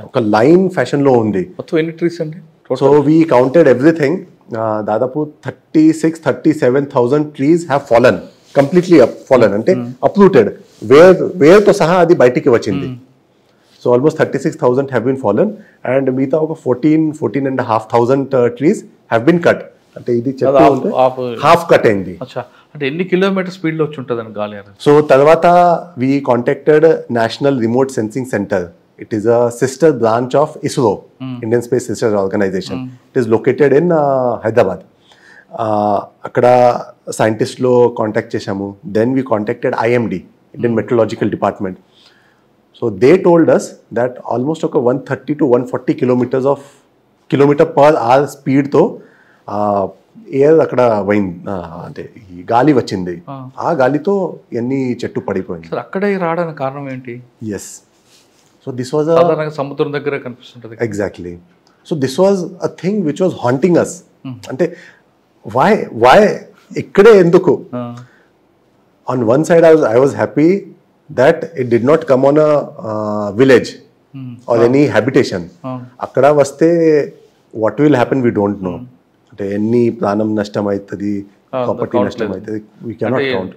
ఒక లైన్ ఫ్యాషన్ లో ఉంది. ఎన్ని ట్రీస్ అండి? So we counted everything. దాదాపు 37,000 trees have fallen, completely fallen అంటే uprooted, వేర్తో సహా అది బయటికి వచ్చింది. So almost 36,000 have been fallen and మిగతా ఒక 14,500 trees have been cut. అంటే ఇది హాఫ్ కట్ అయింది. అంటే ఎన్ని కిలోమీటర్ స్పీడ్ లో వచ్చి ఉంటుందని గాలి? సో తర్వాత we contacted National Remote Sensing Center. It is a sister branch of ISRO, Indian Space Research Organization. It is located in Hyderabad. అక్కడ సైంటిస్ట్ లో కాంటాక్ట్ చేశాము. Then we contacted IMD, Indian Meteorological Department. So they told us that almost 130 to 140 kilometer per hour speed తో air అక్కడ అంటే ఈ గాలి వచ్చింది. ఆ గాలితో ఎన్ని చెట్టు పడిపోయింది. అక్కడే రావడానికి కారణం ఏంటి? ఎస్, సో దిస్ వాజ్ సముద్రం దగ్గర కనిపిస్తుంటది. Exactly. So this was a thing which was haunting us. అంటే వై ఇక్కడే ఎందుకు? On one side I was happy that it did not come on a village or any habitation. Akkada vaste what will happen we don't know. Ante any pranam nashtam aitadi, property nashtam aitadi, we cannot count.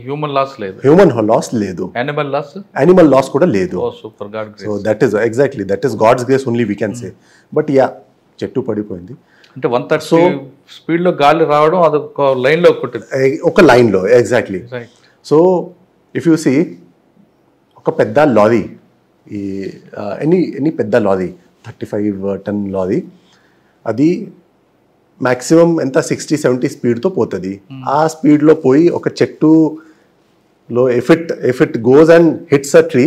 Human loss ledu. Human loss ledu. Animal loss kuda ledu. Oh super, God grace. So that is exactly, that is God's grace only we can say. But చెట్టు పడిపోయింది. అంటే 130 speed లో గాలి రావడం అది ఒక line లో కొట్టింది. ఒక లైన్ లో exactly. So if you see ఒక పెద్ద లారీ, ఈ ఎనీ పెద్ద లారీ 35 ton లారీ, అది మాక్సిమం ఎంత 60-70 స్పీడ్తో పోతుంది. ఆ స్పీడ్లో పోయి ఒక చెట్టులో if it goes and hits a tree,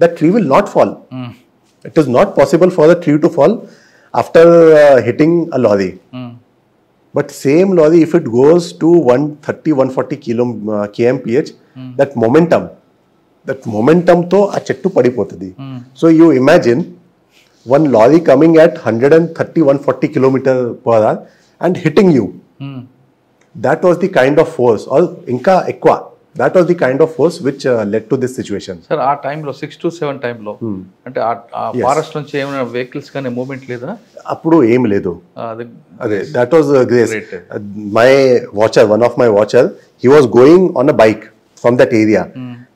that tree will not fall. It is not possible for the tree to fall after hitting a lorry. But same lorry if it goes to 130-140 kmph, that మొమెంటంతో ఆ చెట్టు పడిపోతుంది. So you imagine one lorry coming at 130-140 km/h and hitting you. That was the kind of force, or inka ekwa, that was the kind of force which led to this situation. Sir, ఆ టైంలో 6 to 7 టైంలో అంటే ఆ forest నుంచి ఏమైనా vehicles కానీ movement లేదా? అప్పుడు ఏం లేదు. అదే that was grace. My watcher, one of my watcher, he was going on a bike from that area.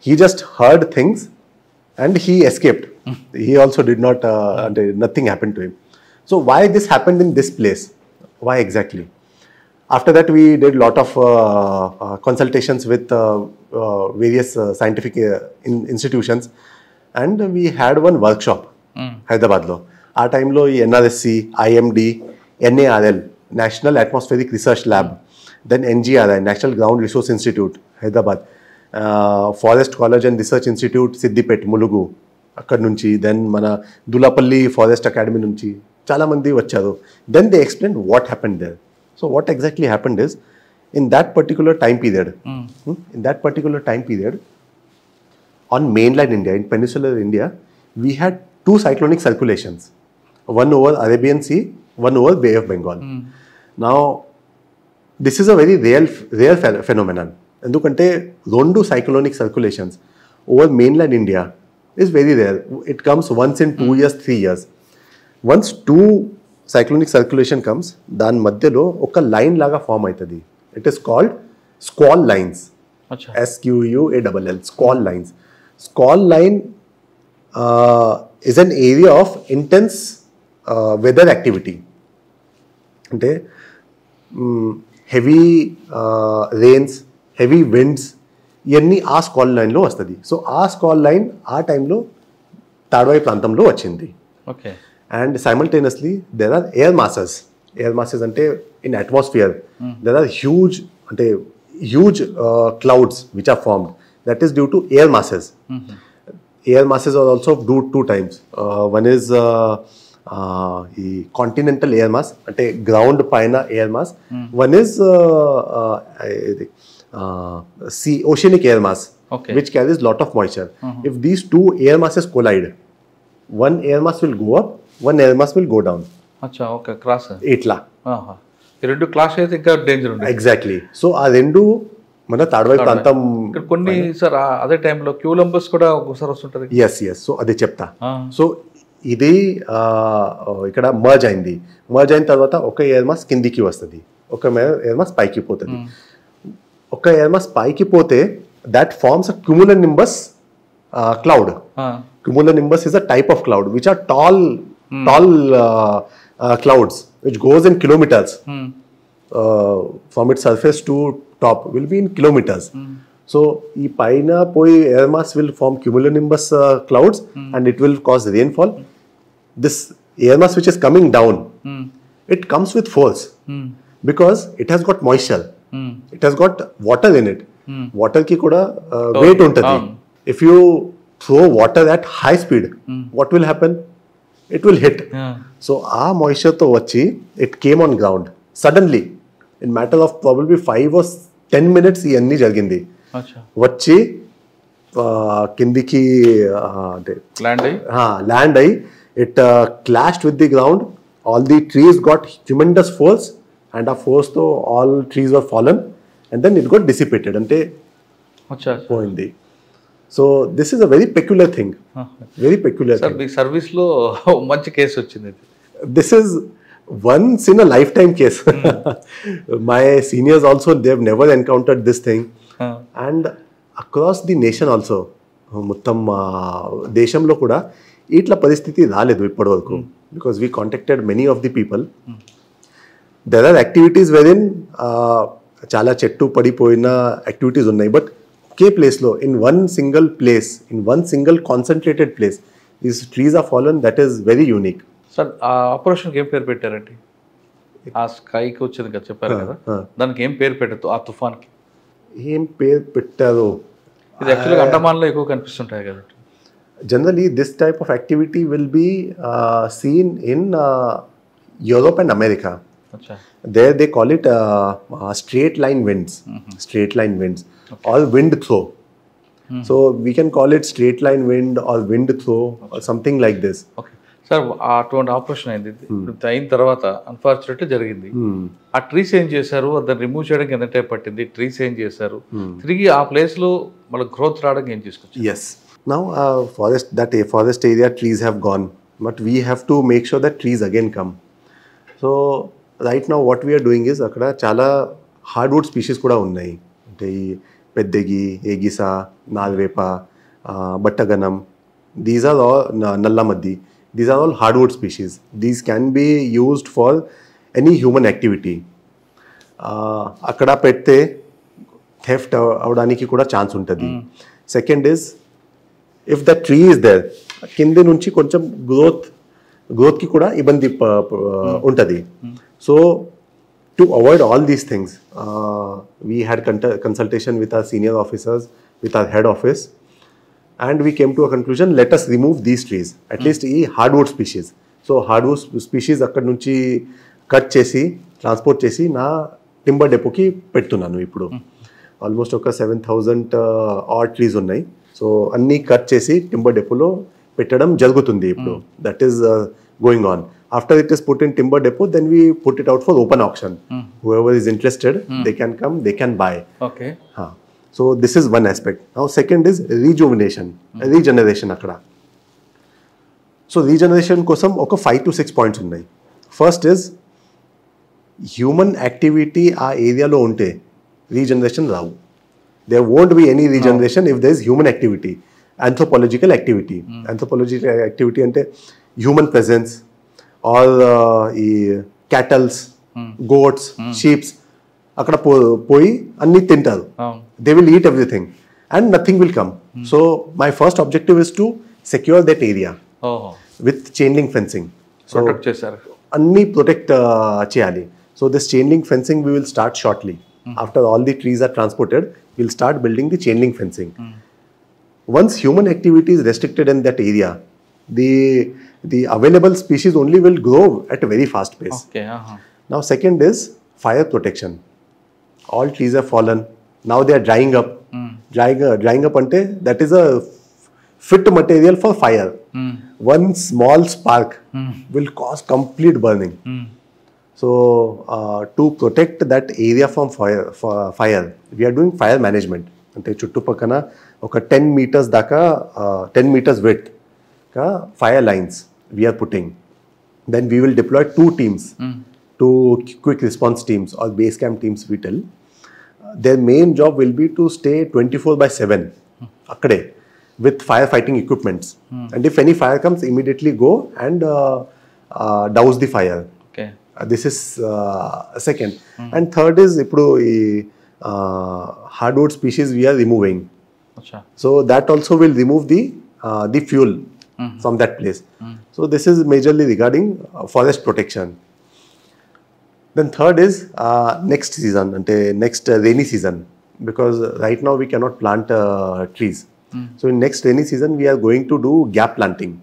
He just heard things and he escaped. He also did not, nothing happened to him. So why this happened in this place? Why exactly? After that, we did a lot of consultations with various scientific institutions, and we had one workshop, Hyderabad lo. Our time lo NRSC, IMD, NARL, National Atmospheric Research Lab, then NGRI, National Ground Resource Institute, Hyderabad, Forest College and Research Institute, Siddipet, Mulugu, అక్కడ నుంచి, then మన దులాపల్లి forest academy నుంచి చాలా మంది వచ్చారు. Then they explain what happened there. So what exactly happened is, in that particular time period on mainland India, in peninsular India, we had 2 cyclonic circulations, one over Arabian Sea, one over Bay of Bengal. Now this is a very rare phenomenon, ఎందుకంటే 2 cyclonic circulations over mainland India is very rare. It comes once in 2 years, 3 years. Once 2 cyclonic circulation comes, దాని మధ్యలో ఒక line లాగా form అవుతుంది. It is called squall lines. SQUALL, squall lines. Squall line is an area of intense weather activity. అంటే heavy rains, heavy winds, ఇవన్నీ ఆ స్కాల్ లైన్లో వస్తుంది. సో ఆ స్కాల్ లైన్ ఆ టైంలో తాడ్వాయి ప్రాంతంలో వచ్చింది. Okay. And simultaneously there are air masses అంటే in atmosphere there are huge clouds which are formed. That is due to air masses. Air masses are also two times. One is ఈ continental air mass, అంటే ground పైన air mass. One is oceanic air mass, which carries lot of moisture. If these 2 air masses collide, one air mass will go up, one air mass will go down. Acha, okay, cross. Itla. ఈ రెండు clash అయితే ఇంకా danger ఉంది. Exactly. So ఆ రెండు మన తాడ్వాయి ప్రాంతం. ఇక్కడ కొన్ని సార్ అదే టైంలో క్యూలంబస్ కూడా ఒకసారి వస్తుంటది. ఎస్. సో అదే చెప్తా. సో ఇది ఇక్కడ మర్జ్ అయిన తర్వాత ఒక ఎయిర్ మాస్ కిందికి వస్తుంది, ఒక ఎయిర్ మాస్ పైకి పోతుంది. ఒక ఎయిర్ మాస్ పైకి పోతే that forms a cumulonimbus cloud. Cumulonimbus is a type of cloud which are tall clouds which goes in kilometers. From its surface to top will be in kilometers. So ee paina poi air mass will form cumulonimbus clouds and it will cause rainfall. This air mass which is coming down, it comes with force because it has got moisture. It has got water in it. Water ki kuda weight untadi. If you throw water at high speed, what will happen? It will hit. So aa moisture to vachi, it came on ground suddenly. In matter of probably 5 or 10 minutes ee anni jarigindi. Vachi kindiki land ayi, it clashed with the ground. All the trees got tremendous force, and a force to all trees were fallen, and then it got dissipated ante poindi. So this is a very peculiar thing. Very peculiar sir, thing. big service lo manchi case ochindi. This is once in a lifetime case. My seniors also, they have never encountered this thing. And across the nation also, మొత్తం దేశంలో కూడా ఇట్లా పరిస్థితి రాలేదు ఇప్పటి వరకు. Because we contacted many of the people. There are activities వెరిన్ చాలా చెట్టు పడిపోయిన యాక్టివిటీస్ ఉన్నాయి. బట్ ఒకే ప్లేస్లో, in one single place, in one single concentrated place, these trees are fallen. That is very unique. Sir ఆ ఆపరేషన్కి ఏం పేరు పెట్టారండి? ఆ స్కైకి వచ్చింది కదా చెప్పారు కదా, దానికి ఏం పేరు పెట్టదు ఆ తుఫాన్కి? ఏం పేరు పెట్టారు? ఇది యాక్చువల్గా అండమాన్లో ఎక్కువ కనిపిస్తుంటాయి కదా. Generally, this type of activity will be seen in Europe and America. అచ్చా. There they call it straight line winds, straight line winds, or wind throw. So we can call it straight line wind or wind throw or something like this. Okay sir, అటువంటి operation అయింది. అయిన తర్వాత unfortunately జరిగింది. ఆ trees ఏం చేశారు, దాన్ని remove చేయడానికి ఎంత టైం పట్టింది, ట్రీస్ ఏం చేశారు, తిరిగి ఆ ప్లేస్లో మళ్ళీ గ్రోత్ రావడానికి ఏం తీసుకొచ్చారు? Yes. Now forest area trees have gone, but we have to make sure that trees again come. So right now what we are doing is అక్కడ చాలా hardwood species కూడా ఉన్నాయి. అంటే ఈ పెద్దగి, ఏగిస, నాల్వేప, బట్టగనం, these are all నల్లమద్ది, these are all hardwood species. These can be used for any human activity. అక్కడ పెడితే theft అవడానికి కూడా ఛాన్స్ ఉంటుంది. Second is, if the tree is there, కింద నుంచి కొంచెం గ్రోత్కి కూడా ఇబ్బంది ఉంటుంది. So to avoid all these things, we had consultation with our senior officers, with our head office, and we came to a conclusion, let us remove these trees, at least ఈ hardwood species. So hardwood species అక్కడ నుంచి cut చేసి transport చేసి నా timber డెపోకి పెడుతున్నాను. ఇప్పుడు almost ఒక 7,000 odd trees ఉన్నాయి. సో అన్నీ కట్ చేసి టింబర్ డెపోలో పెట్టడం జరుగుతుంది ఇప్పుడు. That is going on. After it is put in timber depot, then we put it out for open option. Whoever is interested, they can come, they can buy. Okay. So this is one aspect. Now second is rejuvenation, regeneration అక్కడ. సో regeneration కోసం ఒక 5 to 6 points ఉన్నాయి. First is human activity ఆ ఏరియాలో ఉంటే regeneration Rao. There won't be any regeneration if there is human activity, anthropological activity. Anthropological activity ante human presence, or cattle, goats, sheep, akkada poi anni tintaru. They will eat everything and nothing will come. So my first objective is to secure that area with chain link fencing. So protect chesaru, anni protect cheyali. So this chain link fencing we will start shortly. After all the trees are transported, we'll start building the chain link fencing. Once human activity is restricted in that area, the available species only will grow at a very fast pace. Okay. Now second is fire protection. All trees have fallen. Now they are drying up. Drying up ante, that is a fit material for fire. One small spark will cause complete burning. So to protect that area from fire, we are doing fire management. అంటే చుట్టుపక్కన ఒక 10 meters దాకా 10 meters width ka fire lines we are putting. Then we will deploy 2 teams, 2 quick response teams or base camp teams we tell. Their main job will be to stay 24/7 akkade with firefighting equipments. And if any fire comes, immediately go and douse the fire. Okay. This is second. And third is ఇప్పుడు ఈ hardwood species we are removing. Achha. So that also will remove the fuel from that place. So this is majorly regarding forest protection. Then third is next season, ante next rainy season, because right now we cannot plant trees. So in next rainy season we are going to do gap planting.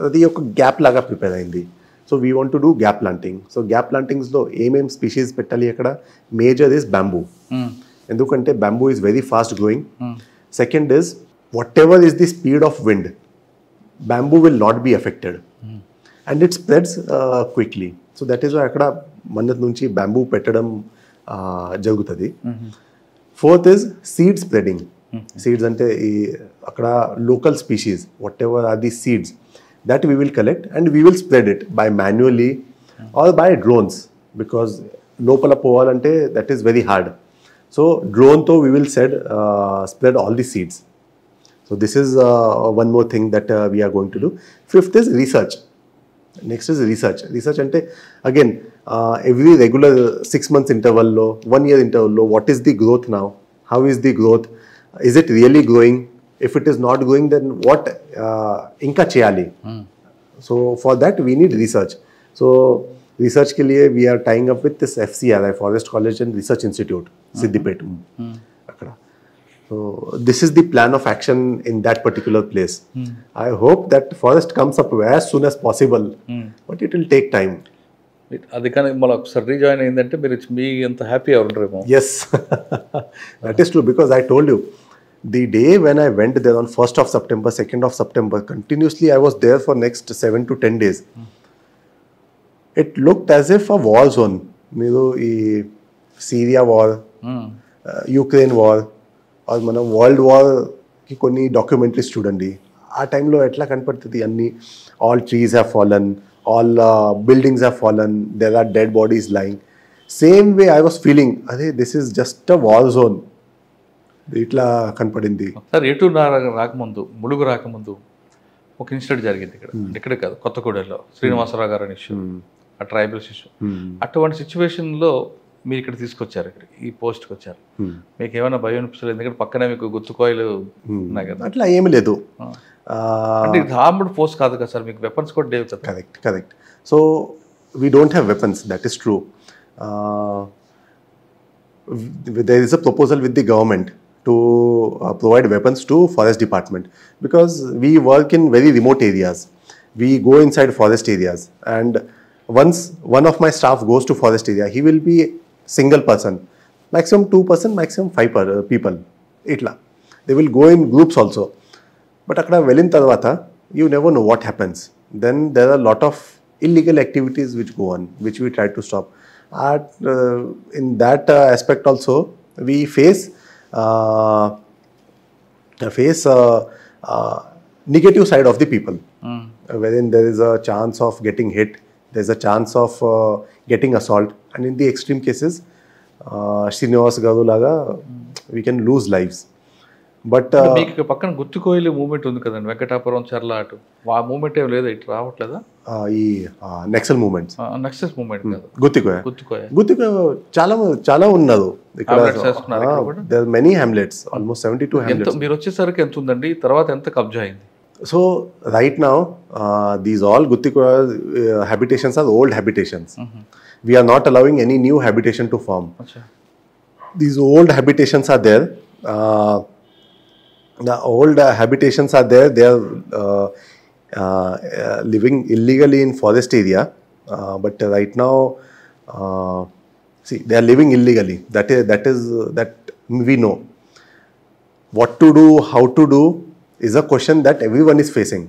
అది ఒక gap లాగా prepare అయింది. So we want to do gap planting. So gap ప్లాంటింగ్స్లో ఏమేం species పెట్టాలి అక్కడ? Major is bamboo, ఎందుకంటే bamboo is very fast growing. Second is what is the speed of wind, bamboo will not be affected and it spreads quickly. So that is అక్కడ మన నుంచి bamboo పెట్టడం జరుగుతుంది. Fourth is seed spreading. Seeds అంటే ఈ అక్కడ local species what are the seeds that we will collect and we will spread it by manually or by drones, because lopala povalante that is very hard. So drone to we will spread all the seeds. So this is one more thing that we are going to do. Fifth is research. Next is research. Research ante again every regular 6 months interval lo, 1 year interval lo, what is the growth now? How is the growth? Is it really growing? If it is not going, then what inka cheyali? So for that we need research. So research के लिए we are tying up with this FCRI forest college and research institute Siddipet अక్కడ. So this is the plan of action in that particular place. I hope that forest comes up as soon as possible, but it will take time. అది కానీ మళ్ళీ ఒకసారి rejoin అయిందంటే మీరు మీ అంత happy అవుతారేమో. Yes, that is true, because I told you, the day when I went there on 1st of September, 2nd of September, continuously I was there for next 7 to 10 days. It looked as if a war zone. మీరు ఈ Syria war, Ukraine war, మన world వార్కి కొన్ని documentaries చూడండి, ఆ టైంలో ఎట్లా కనపడుతుంది అన్ని. All trees have fallen, all buildings have fallen, there are dead bodies lying. Same way I was feeling, అదే this is just a war zone, ఇట్లా కనపడింది. సార్ ఎటు రాకముందు, ములుగు రాకముందు ఒక ఇన్సిడెంట్ జరిగింది ఇక్కడ కాదు, కొత్తగూడెంలో శ్రీనివాసరావు గారు అనే ఇష్యూ, ఆ ట్రైబల్స్ ఇష్యూ. అటువంటి సిచ్యువేషన్లో మీరు ఇక్కడ తీసుకొచ్చారు, ఇక్కడ ఈ పోస్ట్కి వచ్చారు. మీకు ఏమైనా భయం అనిపిస్తుంది? ఎందుకంటే పక్కనే మీకు గుత్తుకోయలు ఉన్నాయి కదా. అట్లా ఏమి లేదు. అంటే ఇది ఆర్మ్డ్ ఫోర్స్ కాదు కదా సార్, మీకు వెపన్స్ కూడా లేవు కదా. Correct. So we don't have weapons, that is true. There is a proposal with the government to provide weapons to forest department, because we work in very remote areas. We go inside forest areas, and once one of my staff goes to forest area, he will be single person, maximum 2 person, maximum 5 people. Itla they will go in groups also, but akkada velin tarvata you never know what happens. Then there are a lot of illegal activities which go on, which we try to stop. In that aspect also we face negative side of the people, wherein there is a chance of getting hit, there is a chance of getting assault, and in the extreme cases, Srinivas garu laga, we can lose lives. But మీకు పక్కన గుత్తుకోయలు movement ఉంది కదండి, వెంకటాపురం చర్ల అటు, ఆ movement ఏం లేదా, ఇటు రావట్లేదా? ఈ నెక్సల్ మూవ్మెంట్స్, నెక్సల్ మూవ్మెంట్ కాదు, గుత్తికోయ చాలా ఉన్నారు ఇక్కడ. There are many hamlets, almost 72 hamlets. మీరు వచ్చేసరికి ఎంత ఉందండి, తర్వాత ఎంత కబ్జా అయింది? So right now these all Guttikoya habitations are old habitations. We are not allowing any new habitation to form. These old habitations are there. The old habitations are there. They are living illegally in forest area. But right now, see, they are living illegally. That we know. What to do, how to do, is a question that everyone is facing.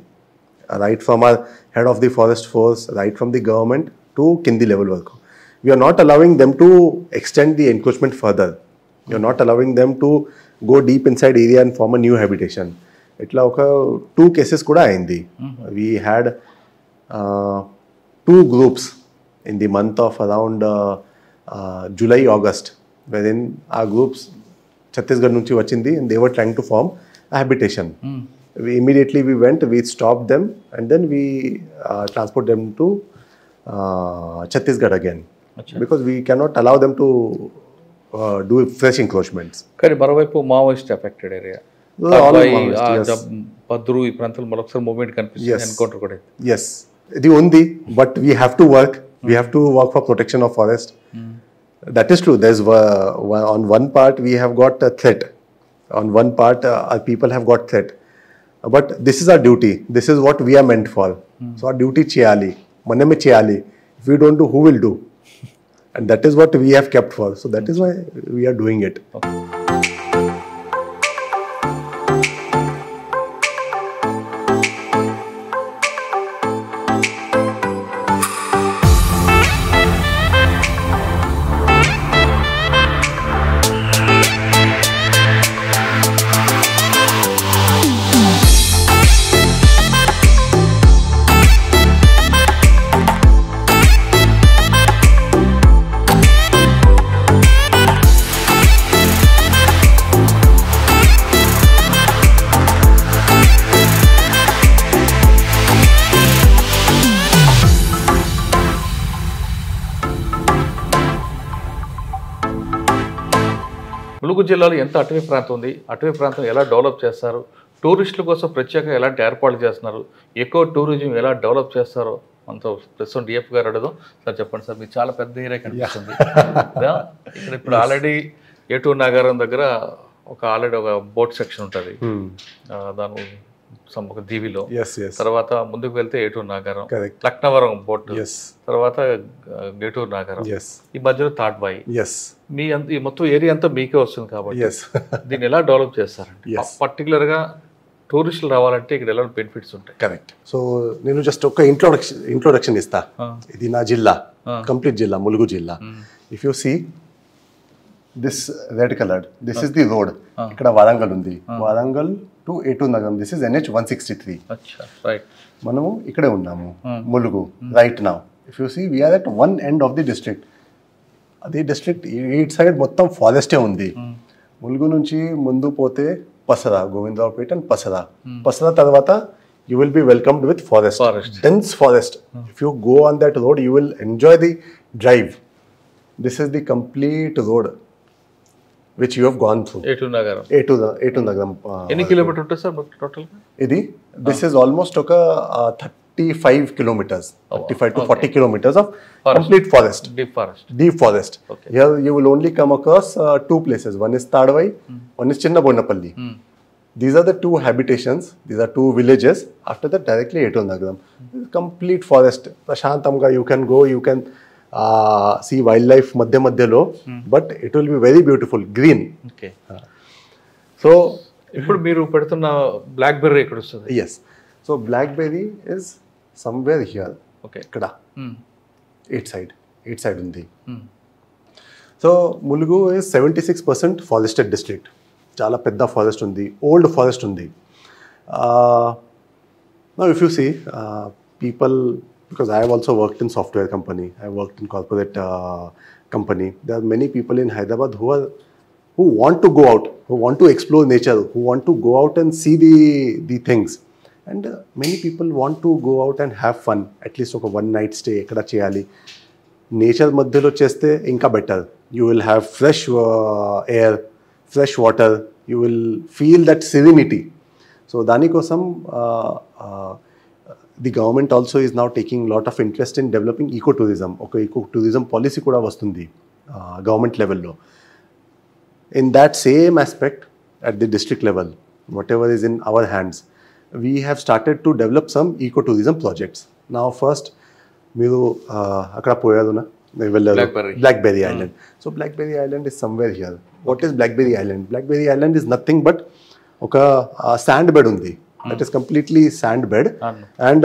Right from our head of the forest force, right from the government to kindi level worker. We are not allowing them to extend the encroachment further. We are not allowing them to go deep inside area and form a new habitation. Itla oka 2 cases kuda ayindi. We had 2 groups in the month of around July, August, wherein our groups Chhattisgarh nunchi vachindi and they were trying to form a habitation. We immediately went, we stopped them, and then we transport them to Chhattisgarh again. Because we cannot allow them to do fresh encroachments. కానీ మరోవైపు Maoist affected area, పద్రు ఈ ప్రాంతాలు మరొకసారి movement కనిపిస్తుంది, encounter కూడా. Yes, ఇది ఉంది, but we have to work. We have to work for protection of forest. That is true. There's on one part we have got a threat. On one part our people have got threat. But this is our duty. This is what we are meant for. So our duty cheyali, maname cheyali. If we don't do, who will do? And that is what we have kept for. So that is why we are doing it. Mulugu జిల్లాలో ఎంత అటవీ ప్రాంతం ఉంది, అటవీ ప్రాంతం ఎలా develop చేస్తారు, టూరిస్టుల కోసం ప్రత్యేకంగా ఎలాంటి ఏర్పాట్లు చేస్తున్నారు, ఎక్కువ టూరిజం ఎలా డెవలప్ చేస్తారో మనతో ప్రస్తుతం డిఎఫ్ గారు అడగదు. సార్ చెప్పండి సార్, మీకు చాలా పెద్ద ఏరియా కనిపిస్తుంది. ఇక్కడ ఇప్పుడు ఆల్రెడీ ఏటూరు నాగారం దగ్గర ఆల్రెడీ ఒక బోట్ సెక్షన్ ఉంటుంది, దాని ఒక దీవిలో. తర్వాత ముందుకు వెళ్తే ఏటూరు నాగారం, లక్నవరం బోట్, తర్వాత ఏటూరు నాగారం, ఈ మధ్యలో తాడ్బాయి. ఈ మొత్తం ఏరియా అంతా మీకే వస్తుంది కాబట్టి దీన్ని ఎలా డెవలప్ చేస్తారండి? పర్టికులర్ గా టూరిస్టులు రావాలంటే ఇక్కడ ఎలా బెనిఫిట్స్ ఉంటాయి? కరెక్ట్. సో నేను జస్ట్ ఒక ఇంట్రొడక్షన్ ఇస్తా. ఇది నా జిల్లా, కంప్లీట్ జిల్లా, ములుగు జిల్లా. If you see this red coloured, this is the road. ఇక్కడ వరంగల్ ఉంది, Warangal to Eturnagaram. This is NH 163. మనము ఇక్కడే ఉన్నాము, Mulugu right now. If you see we're at one end of the district. అది డిస్ట్రిక్ట్ ఇట్ సైడ్ మొత్తం ఫారెస్టే ఉంది. ములుగు నుంచి ముందు పోతే పసరా, గోవిందరావుపేట అండ్ పసరా. పసరా తర్వాత you will be welcomed with forest. Dense forest. If you go on that road, you will enjoy the drive. This is the complete road which you have gone through. ఏటూరు నగరం. ఏటూరు నగరం. ఎన్ని కిలోమీటర్ ఉంటుంది sir total? This is almost 35 kilometers, 35 to 40 kilometers of complete forest. Deep forest. Here you will only come across two places. One is Tadvai, one is Chinnabonnapalli. These are the two habitations, these are two villages. After that, directly Étooru Nagaram. Complete forest. Prashantamga, you can go, you can see wildlife madhyalo, but it will be very beautiful, green. Okay. So, ఇప్పుడు మీరు పెడుతున్న blackberry ఎక్కడ వస్తుంది? Yes. So, blackberry is somewhere here. Okay. ఇక్కడ. Eight side ఉంది. So, Mulugu is 76% forested district. చాలా పెద్ద forest ఉంది, ఓల్డ్ ఫారెస్ట్ ఉంది. Now if you see people, because I have also worked in software company, I have worked in corporate company. There are many people in Hyderabad who want to go out, who want to explore nature, who want to go out and see the things. And many people want to go out and have fun, at least ఒక one night stay ఎక్కడ చేయాలి. Nature మధ్యలో చేస్తే ఇంకా better. You will have fresh air, fresh water, you will feel that serenity. So dani kosam the government also is now taking lot of interest in developing ecotourism. Okay, ecotourism policy kuda vastundi government level lo. In that same aspect, at the district level, whatever is in our hands, we have started to develop some ecotourism projects. Now first meeru akada poyaduna Blackberry Island. So Blackberry Island is somewhere here. What is Blackberry Island? Blackberry Island is nothing but oka sand bed undi. That is completely sand bed. And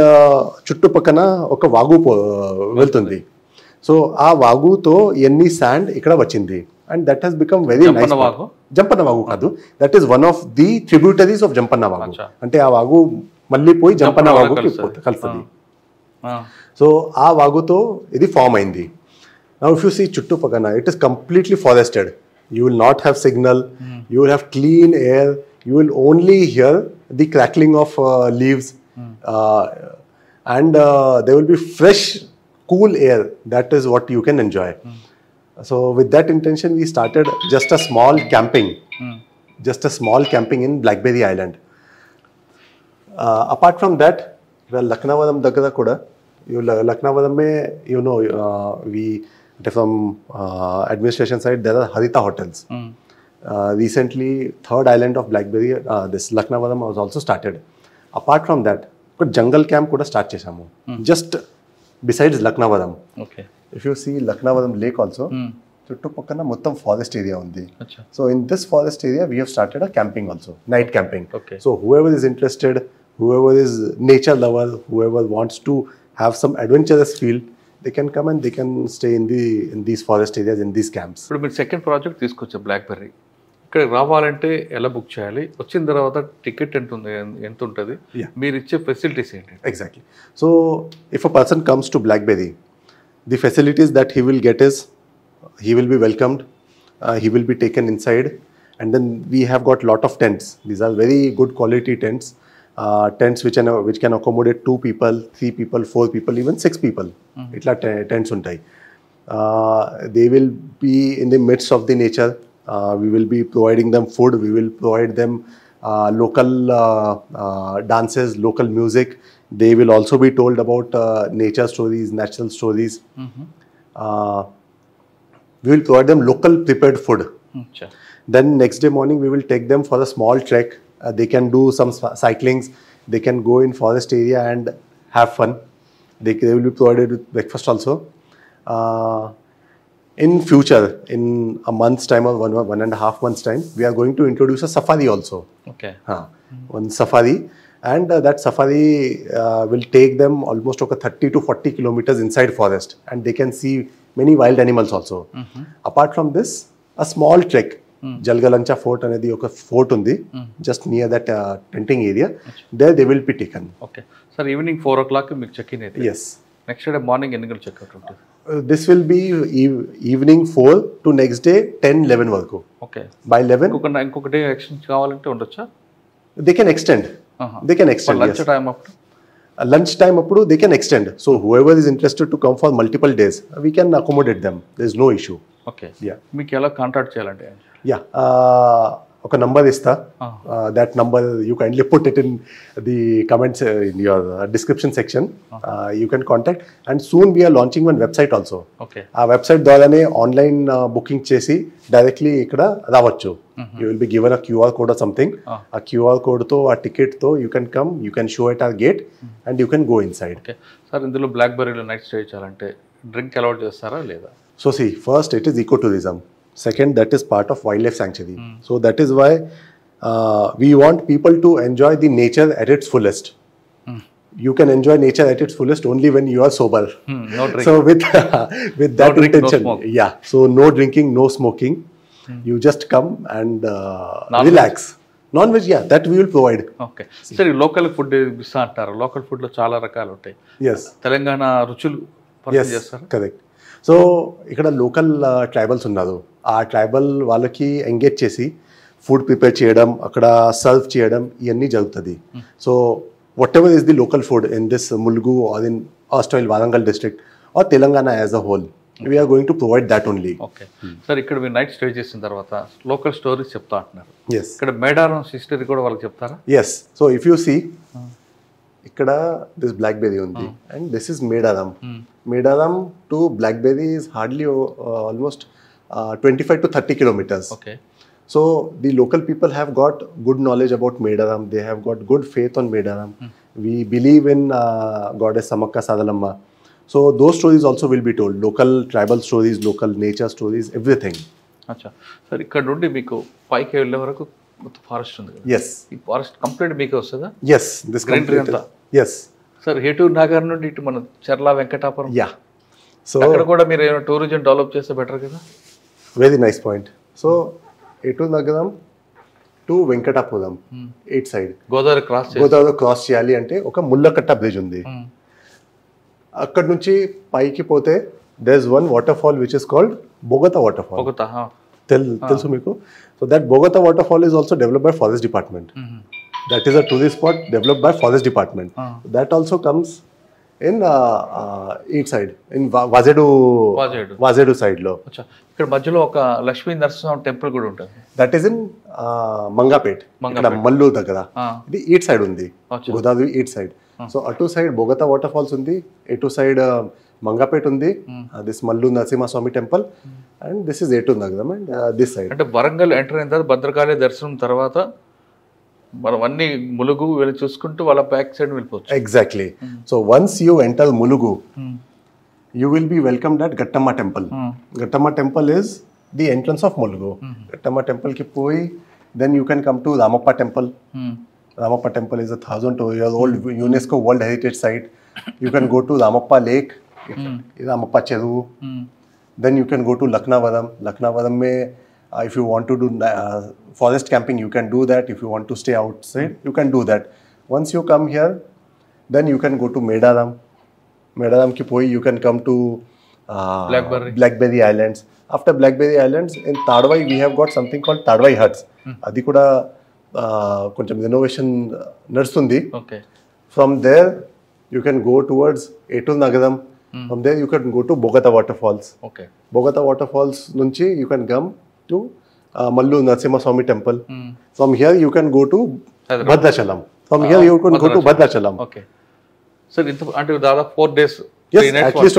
chuttu pakkana oka vagu veltundi. So aa vagu to enni sand ikkada vachindi. And that has become very nice. Jampana vagu kadu. That is one of the tributaries of Jampana vagu. Ante aa vagu malli poi Jampana vagu ki kalfadi. So aa vagu to idi form ayindi. Now if you see Chuttu Pakana, it is completely forested. You will not have signal, you will have clean air, you will only hear the crackling of leaves, and there will be fresh, cool air. That is what you can enjoy. So with that intention, we started just a small camping in Blackberry Island. Apart from that, well, Laknavaram Dagara Kuda, Laknavaram mein, we from administration side, there are Harita hotels. Recently, third island of Blackberry, this Laknavaram was also started. Apart from that, jungle camp kuda start chesamu. Just besides Laknavaram. Okay. If you see Laknavaram lake also, chuttu pakkana mottam forest area undi. So in this forest area, we have started a camping also, night camping. Okay. So whoever is interested, whoever is nature lover, whoever wants to have some adventurous feel, they can come and they can stay in these forest areas, in these camps. ఇప్పుడు మీరు second project తీసుకొచ్చే blackberry, ఇక్కడ రావాలంటే ఎలా book చేయాలి? వచ్చిన తర్వాత ticket ఎంత ఉంటుంది? మీరు ఇచ్చే ఫెసిలిటీస్ ఏంటి? Exactly. So if a person comes to Blackberry, the facilities that he will get is he will be welcomed, he will be taken inside, and then we have got lot of tents. These are very good quality tents. Tents which can accommodate 2 people, 3 people, 4 people, even 6 people. Itla tents untai. They will be in the midst of the nature. We will be providing them food. We will provide them local dances, local music. They will also be told about nature stories, natural stories. We will provide them local prepared food. Then next day morning we will take them for a small trek. They can do some cyclings. They can go in forest area and have fun. They will be provided with breakfast also. In future, in a month's time or 1.5 months time, we are going to introduce a safari also. One safari, and that safari will take them almost 30 to 40 kilometers inside forest, and they can see many wild animals also. Apart from this, a small trek. Jalgalancha Fort anedi oka fort undi, just near that tenting area. There they will be taken. Okay. Sir, evening 4 o'clock మీకు check in అయితే. Yes. Next day morning ఎన్ని గంటలకు check out ఉంటుంది? This will be evening 4 to next day 10-11 వరకు. Okay. By 11 ఇంకొక day extend కావాలంటే ఉండొచ్చా? They can extend. They can extend. Lunch time అప్పుడు? Lunch time అప్పుడు they can extend. So whoever is interested to come for multiple days, we can accommodate them. There is no issue. Okay. Yeah. మీకు ఎలా contact చేయాలంటే? Yeah. ఒక number ఇస్తా. That number you kindly put it in the comments in your description section. You can contact, and soon we are launching one website also. Okay. ఆ website ద్వారానే online booking చేసి directly ఇక్కడ రావచ్చు. You will be given a QR code or something. ఆ QR code తో ఆ ticket తో you can come, you can show at our gate and you can go inside. Okay. Sir ఇందులో black బెర్రీలో night stay చేయాలంటే drink allowed చేస్తారా లేదా? So see, first it is ecotourism. Second, that is part of wildlife sanctuary. So that is why we want people to enjoy the nature at its fullest. You can enjoy nature at its fullest only when you are sober. No drinking. So with that No drink, intention, no smoke. yeah. So no drinking, no smoking. You just come and relax. Non-veg, yeah, that we will provide. Okay. సరే, local food ఇస్తా అంటారు. Local ఫుడ్లో చాలా రకాలు ఉంటాయి. Yes. Telangana రుచులు పరిచయం Yes, చేస్తారా? correct. సో ఇక్కడ లోకల్ ట్రైబల్స్ ఉన్నారు. ఆ ట్రైబల్ వాళ్ళకి ఎంగేజ్ చేసి ఫుడ్ ప్రిపేర్ చేయడం, అక్కడ సర్వ్ చేయడం ఇవన్నీ జరుగుతుంది. So what is the local food in this Mulugu or in erstwhile Warangal district or Telangana as a whole, we are going to provide that only. Okay. Sir, ఇక్కడ మీరు నైట్ స్టే చేసిన తర్వాత లోకల్ స్టోరీస్ చెప్తా అంటున్నారు. ఎస్. ఇక్కడ మేడారం హిస్టరీ కూడా వాళ్ళకి చెప్తారా? Yes. So if you see, ఇక్కడ దిస్ బ్లాక్బెర్రీ ఉంది and this is Medaram. Medaram to Blackberry is hardly almost 25 to 30 kilometers. Okay. So the local people have got good knowledge about Medaram. They have got good faith on Medaram. We believe in goddess Samakka Sadalamma. So those stories also will be told. Local tribal stories, local nature stories, everything. అచ్చా. Sir, ఇక్కడ నుండి మీకు పైకి వెళ్ళే వరకు మొత్తం forest ఉంది కదా? Yes. ఈ ఫారెస్ట్ కంప్లీట్ మీకే వస్తుందా? Yes. This greenery complete. అంతా? Yes. సార్, ఏటూరు నగర్ నుండి ఇటు మన చెర్ల వెంకటాపురం, Yeah. So అక్కడ కూడా మీరు ఏమైనా టూరిజం డెవలప్ చేస్తే బెటర్ కదా? very nice point. So Etu Nagaram to Venkatapuram, 8 side. Godavari cross చేయాలి అంటే ఒక ముళ్ళకట్ట బ్రిడ్జ్ ఉంది. అక్కడ నుంచి పైకి పోతే there is one waterfall which is called Bogatha waterfall. తెలుసు మీకు? So that Bogatha waterfall is also developed by forest department. That is a tourist spot developed by forest department. That also comes in east side, in Wazeedu side లో. ఇక్కడ మధ్యలో ఒక Lakshmi Narasimha temple కూడా ఉంటుంది. That is in మంగాపేట్, ఇక్కడ మల్లూరు దగ్గర. ఇది east side ఉంది, గోదావరి ఈట్ సైడ్. సో అటు సైడ్ బొగతా వాటర్ ఫాల్స్ ఉంది, ఇటు సైడ్ మంగాపేట్ ఉంది, this Mallu Narasimhaswamy temple, and this is Eturu Nagaram and this side. అంటే వరంగల్ ఎంటర్ అయిన తర్వాత భద్రకాళి దర్శనం తర్వాత మనం అన్ని ములుగు వెళ్ళి చూసుకుంటూ వాళ్ళ బ్యాక్ సైడ్ వెళ్ళిపోవచ్చు. Exactly. So once you enter Mulugu, you will be welcomed at Gattamma temple. Gattamma temple is the entrance of Mulugu. Gattamma temple ki poi, then you can come to Ramappa temple. Ramappa temple is a 1,000-year-old UNESCO World Heritage Site. You can go to Ramappa Lake, Ramappa Cheru. Then you can go to Laknavaram. Laknavaram mein, if you want to do forest camping, you can do that. If you want to stay outside, you can do that. Once you come here, then you can go to Medaram. Medaram ki poi, you can come to Blackberry Islands. After Blackberry Islands, in Tadwai, we have got something called Tadwai Huts. Adi kuda koncham renovation nadustundi. Okay. From there, you can go towards Etur Nagaram. From there, you can go to Bogata Waterfalls. Okay. Bogata Waterfalls nunchi, you can come to Mallu Narasimha Swami Temple. From here, you can go to Bhadrachalam. From here, you can go to Bhadrachalam. Okay. Sir ఇంత అంటే దాదాపు 4 days. Yes, at least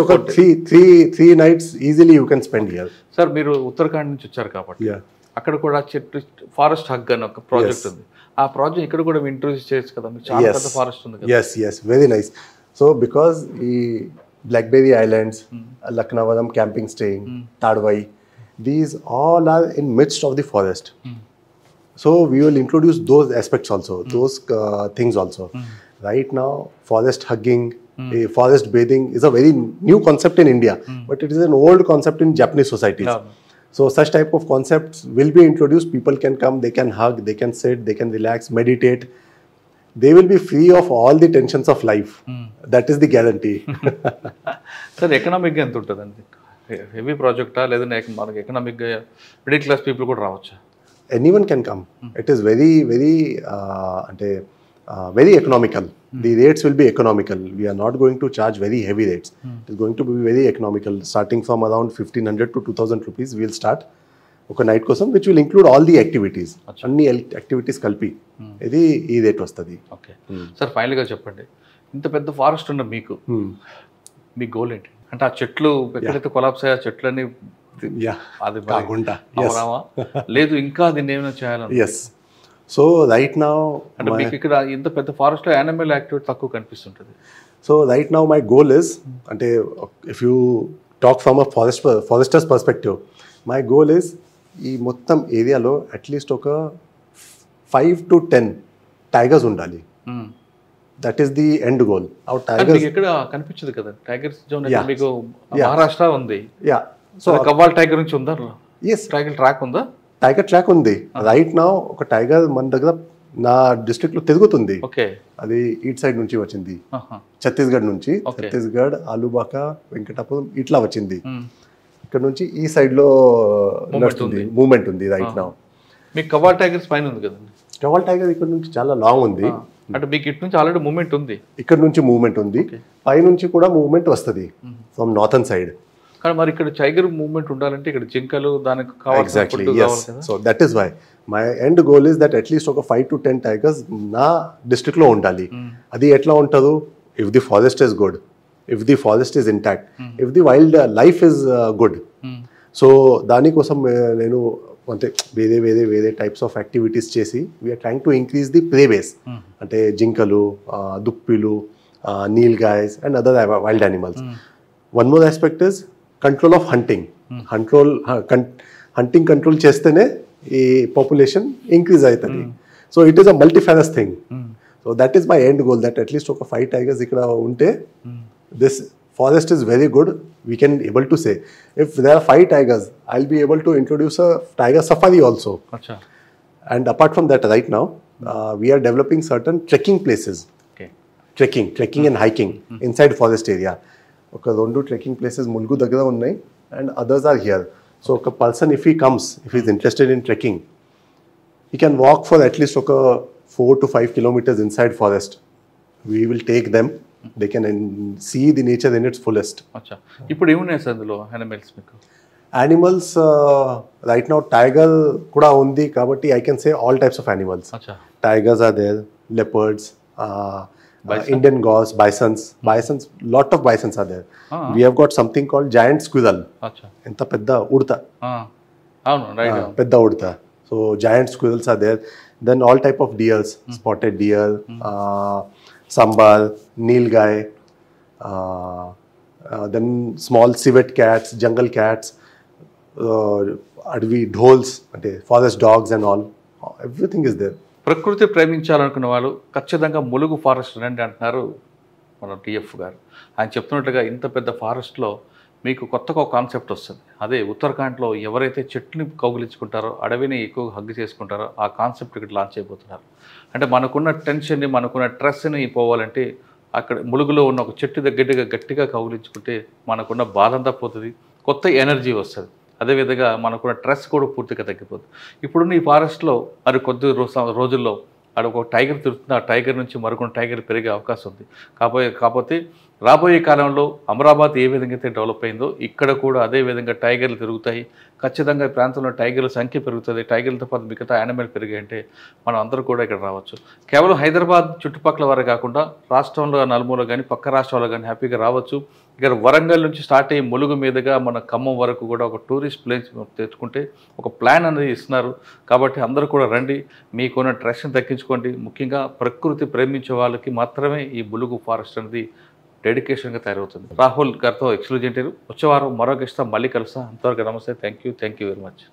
three nights easily you can spend here. Sir మీరు ఉత్తరాఖండ్ నుంచి వచ్చారు కాబట్టి అక్కడ కూడా చెట్టు ఫారెస్ట్ హగ్ అని ఒక ప్రాజెక్ట్ ఉంది. ఆ ప్రాజెక్ట్ ఇక్కడ కూడా ఇంట్రొడ్యూస్ చేయొచ్చు కదా, మీకు చాలా పెద్ద ఫారెస్ట్ ఉంది కదా. Yes, very nice. So because Blackberry Islands, Laknavaram camping staying, Tadwai, these all are in midst of the forest. So we will introduce those aspects also, those things also. Right now, forest hugging, forest bathing is a very new concept in India, but it is an old concept in Japanese societies. So such type of concepts will be introduced. People can come, they can hug, they can sit, they can relax, meditate. They will be free of all the tensions of life. That is the guarantee. Sir, economic ఎంత ఉంటుందండి? Heavy ప్రాజెక్టా లేదా మనకి economic గా middle class people కూడా రావచ్చా? Anyone can come. It is very very economical. The rates will be economical. We are not going to charge very heavy rates. It is going to be very economical. Starting from around 1,500 to 2,000 rupees, we will start ఒక night కోసం, which will include all the activities. అన్ని activities కలిపి ఇది ఈ rate వస్తుంది. Okay sir, ఫైనల్గా చెప్పండి, ఇంత పెద్ద ఫారెస్ట్ ఉన్న మీకు మీ గోల్ ఏంటి? అంటే ఆ చెట్లు ఎక్కడైతే కొలాప్స్ అయ్యా చెట్లని అది కాకుండా లేదు, ఇంకా దీన్ని ఏమైనా చేయాలని? ఎస్. సో రైట్ నౌ అంటే మీకు ఇక్కడ ఇంత పెద్ద ఫారెస్ట్లో యానిమల్ యాక్టివిటీ తక్కువ కనిపిస్తుంటుంది. So right now my goal is, అంటే if you talk from a foresters perspective, my goal is ఈ మొత్తం ఏరియాలో అట్లీస్ట్ ఒక 5 to 10 టైగర్స్ ఉండాలి. That is the end goal. ఇక్కడ కనిపించదు కదా టైగర్స్ జోన్. మీకు మహారాష్ట్ర ఉంది, సో కవ్వాల్ టైగర్ నుంచి ఉందా? టైగర్ ట్రాక్ ఉందా? టైగర్ ట్రాక్ ఉంది. రైట్ నౌ ఒక టైగర్ మన దగ్గర నా డిస్ట్రిక్ట్ లో తిరుగుతుంది. అది ఈట్ సైడ్ నుంచి వచ్చింది, ఛత్తీస్గఢ్ నుంచి. ఛత్తీస్గఢ్, ఆలుబాకా, వెంకటాపురం ఇట్లా వచ్చింది. ఇక్కడ నుంచి ఈ సైడ్ లో మూవ్మెంట్ ఉంది రైట్ నౌ. మీకు కవ్వాల్ టైగర్స్ పైన ఉంది కదండి? కవ్వాల్ టైగర్ ఇక్కడ నుంచి చాలా లాంగ్ ఉంది. అంటే మీకు ఇటు నుంచి ఆల్రెడీ మూవ్మెంట్ ఉంది, ఇక్కడ నుంచి మూవ్మెంట్ ఉంది, పై నుంచి కూడా మూవ్మెంట్ వస్తుంది ఫ్రమ్ నార్థన్ సైడ్. కానీ మరి ఇక్కడ టైగర్ మూవ్మెంట్ ఉండాలంటే ఇక్కడ జింకలు దానికి exactly. So that is why my end goal is that at least ఒక 5 to 10 టైగర్స్ నా డిస్ట్రిక్ట్ లో ఉండాలి. అది ఎట్లా ఉంటుందో, if the forest is good, if the forest is intact, if the wild life is good. So దానికోసం నేను అంటే వేరే టైప్స్ ఆఫ్ యాక్టివిటీస్ చేసి we are trying to increase the prey base. అంటే జింకలు, దుప్పిలు, nilgais and other wild animals. One more aspect is control of hunting. Hunting control చేస్తేనే ఈ పాపులేషన్ ఇంక్రీజ్ అవుతుంది. So it is a multifarious thing. So that is my end goal, that at least ఒక 5 tigers ఇక్కడ ఉంటే this forest is very good. We can able to say if there are 5 tigers, I'll be able to introduce a tiger safari also. And apart from that, right now we are developing certain trekking places. Trekking and hiking inside forest area. Okay, 2 trekking places Mulgu daggara unnai and others are here. So a person, if he comes, if he is interested in trekking, he can walk for at least 4 to 5 kilometers inside forest. We will take them. They can see the nature in its fullest. ఇప్పుడు ఏమున్నాయి sir అందులో animals? మీకు animals right now tiger కూడా ఉంది కాబట్టి I can say all types of animals. Tigers are there, leopards, Indian gauze, bisons, lot of bisons are there. We have got something called giant squirrel. ఎంత పెద్ద ఉడత, పెద్ద ఉడత. So giant squirrels are there. Then all type of deers, spotted deer, sambar, nilgai, then small civet cats, jungle cats, advi dholes, forest dogs and all. Everything is there. ప్రకృతి ప్రేమించాలనుకున్న వాళ్ళు ఖచ్చితంగా Mulugu forest రండి అంటున్నారు మన DF గారు. ఆయన చెప్తున్నట్లుగా ఇంత పెద్ద ఫారెస్ట్లో మీకు కొత్తగా ఒక కాన్సెప్ట్ వస్తుంది. అదే ఉత్తరాఖండ్లో ఎవరైతే చెట్లని కౌగిలించుకుంటారో, అడవిని ఎక్కువ హగ్గు చేసుకుంటారో ఆ కాన్సెప్ట్ ఇక్కడ లాంచ్ అయిపోతున్నారు. అంటే మనకున్న టెన్షన్ని, మనకున్న స్ట్రెస్ని పోవాలంటే అక్కడ ములుగులో ఉన్న ఒక చెట్టు గట్టిగా కౌగిలించుకుంటే మనకున్న బాధ అంతా పోతుంది, కొత్త ఎనర్జీ వస్తుంది. అదేవిధంగా మనకున్న స్ట్రెస్ కూడా పూర్తిగా తగ్గిపోతుంది. ఇప్పుడున్న ఈ ఫారెస్ట్లో మరి కొద్ది రోజుల్లో అక్కడ ఒక టైగర్ తిరుగుతుంది, ఆ టైగర్ నుంచి మరొక టైగర్ పెరిగే అవకాశం ఉంది. కాకపోతే రాబోయే కాలంలో అమరాబాద్ ఏ విధంగా అయితే డెవలప్ అయిందో ఇక్కడ కూడా అదే విధంగా టైగర్లు తిరుగుతాయి. ఖచ్చితంగా ఈ ప్రాంతంలో టైగర్ల సంఖ్య పెరుగుతుంది. టైగర్లతో పాటు మిగతా యానిమల్ పెరిగాయంటే మనం అందరూ కూడా ఇక్కడ రావచ్చు. కేవలం హైదరాబాద్ చుట్టుపక్కల వారే కాకుండా రాష్ట్రంలో నలుమూల కానీ పక్క రాష్ట్రాల్లో కానీ హ్యాపీగా రావచ్చు. ఇక్కడ వరంగల్ నుంచి స్టార్ట్ అయ్యి ములుగు మీదుగా మన ఖమ్మం వరకు కూడా ఒక టూరిస్ట్ ప్లేస్ తెచ్చుకుంటే ఒక ప్లాన్ అనేది ఇస్తున్నారు. కాబట్టి అందరూ కూడా రండి, మీకున్న స్ట్రెస్ని తగ్గించుకోండి. ముఖ్యంగా ప్రకృతి ప్రేమించే వాళ్ళకి మాత్రమే ఈ ములుగు ఫారెస్ట్ అనేది డెడికేషన్గా తయారవుతుంది. రాహుల్ గారితో ఎక్స్క్లూజివ్ ఇంటర్వ్యూ. వచ్చే వారం మరో గెస్ట్తో మళ్ళీ కలుస్తాం. అంతవరకు నమస్తే. Thank you very much.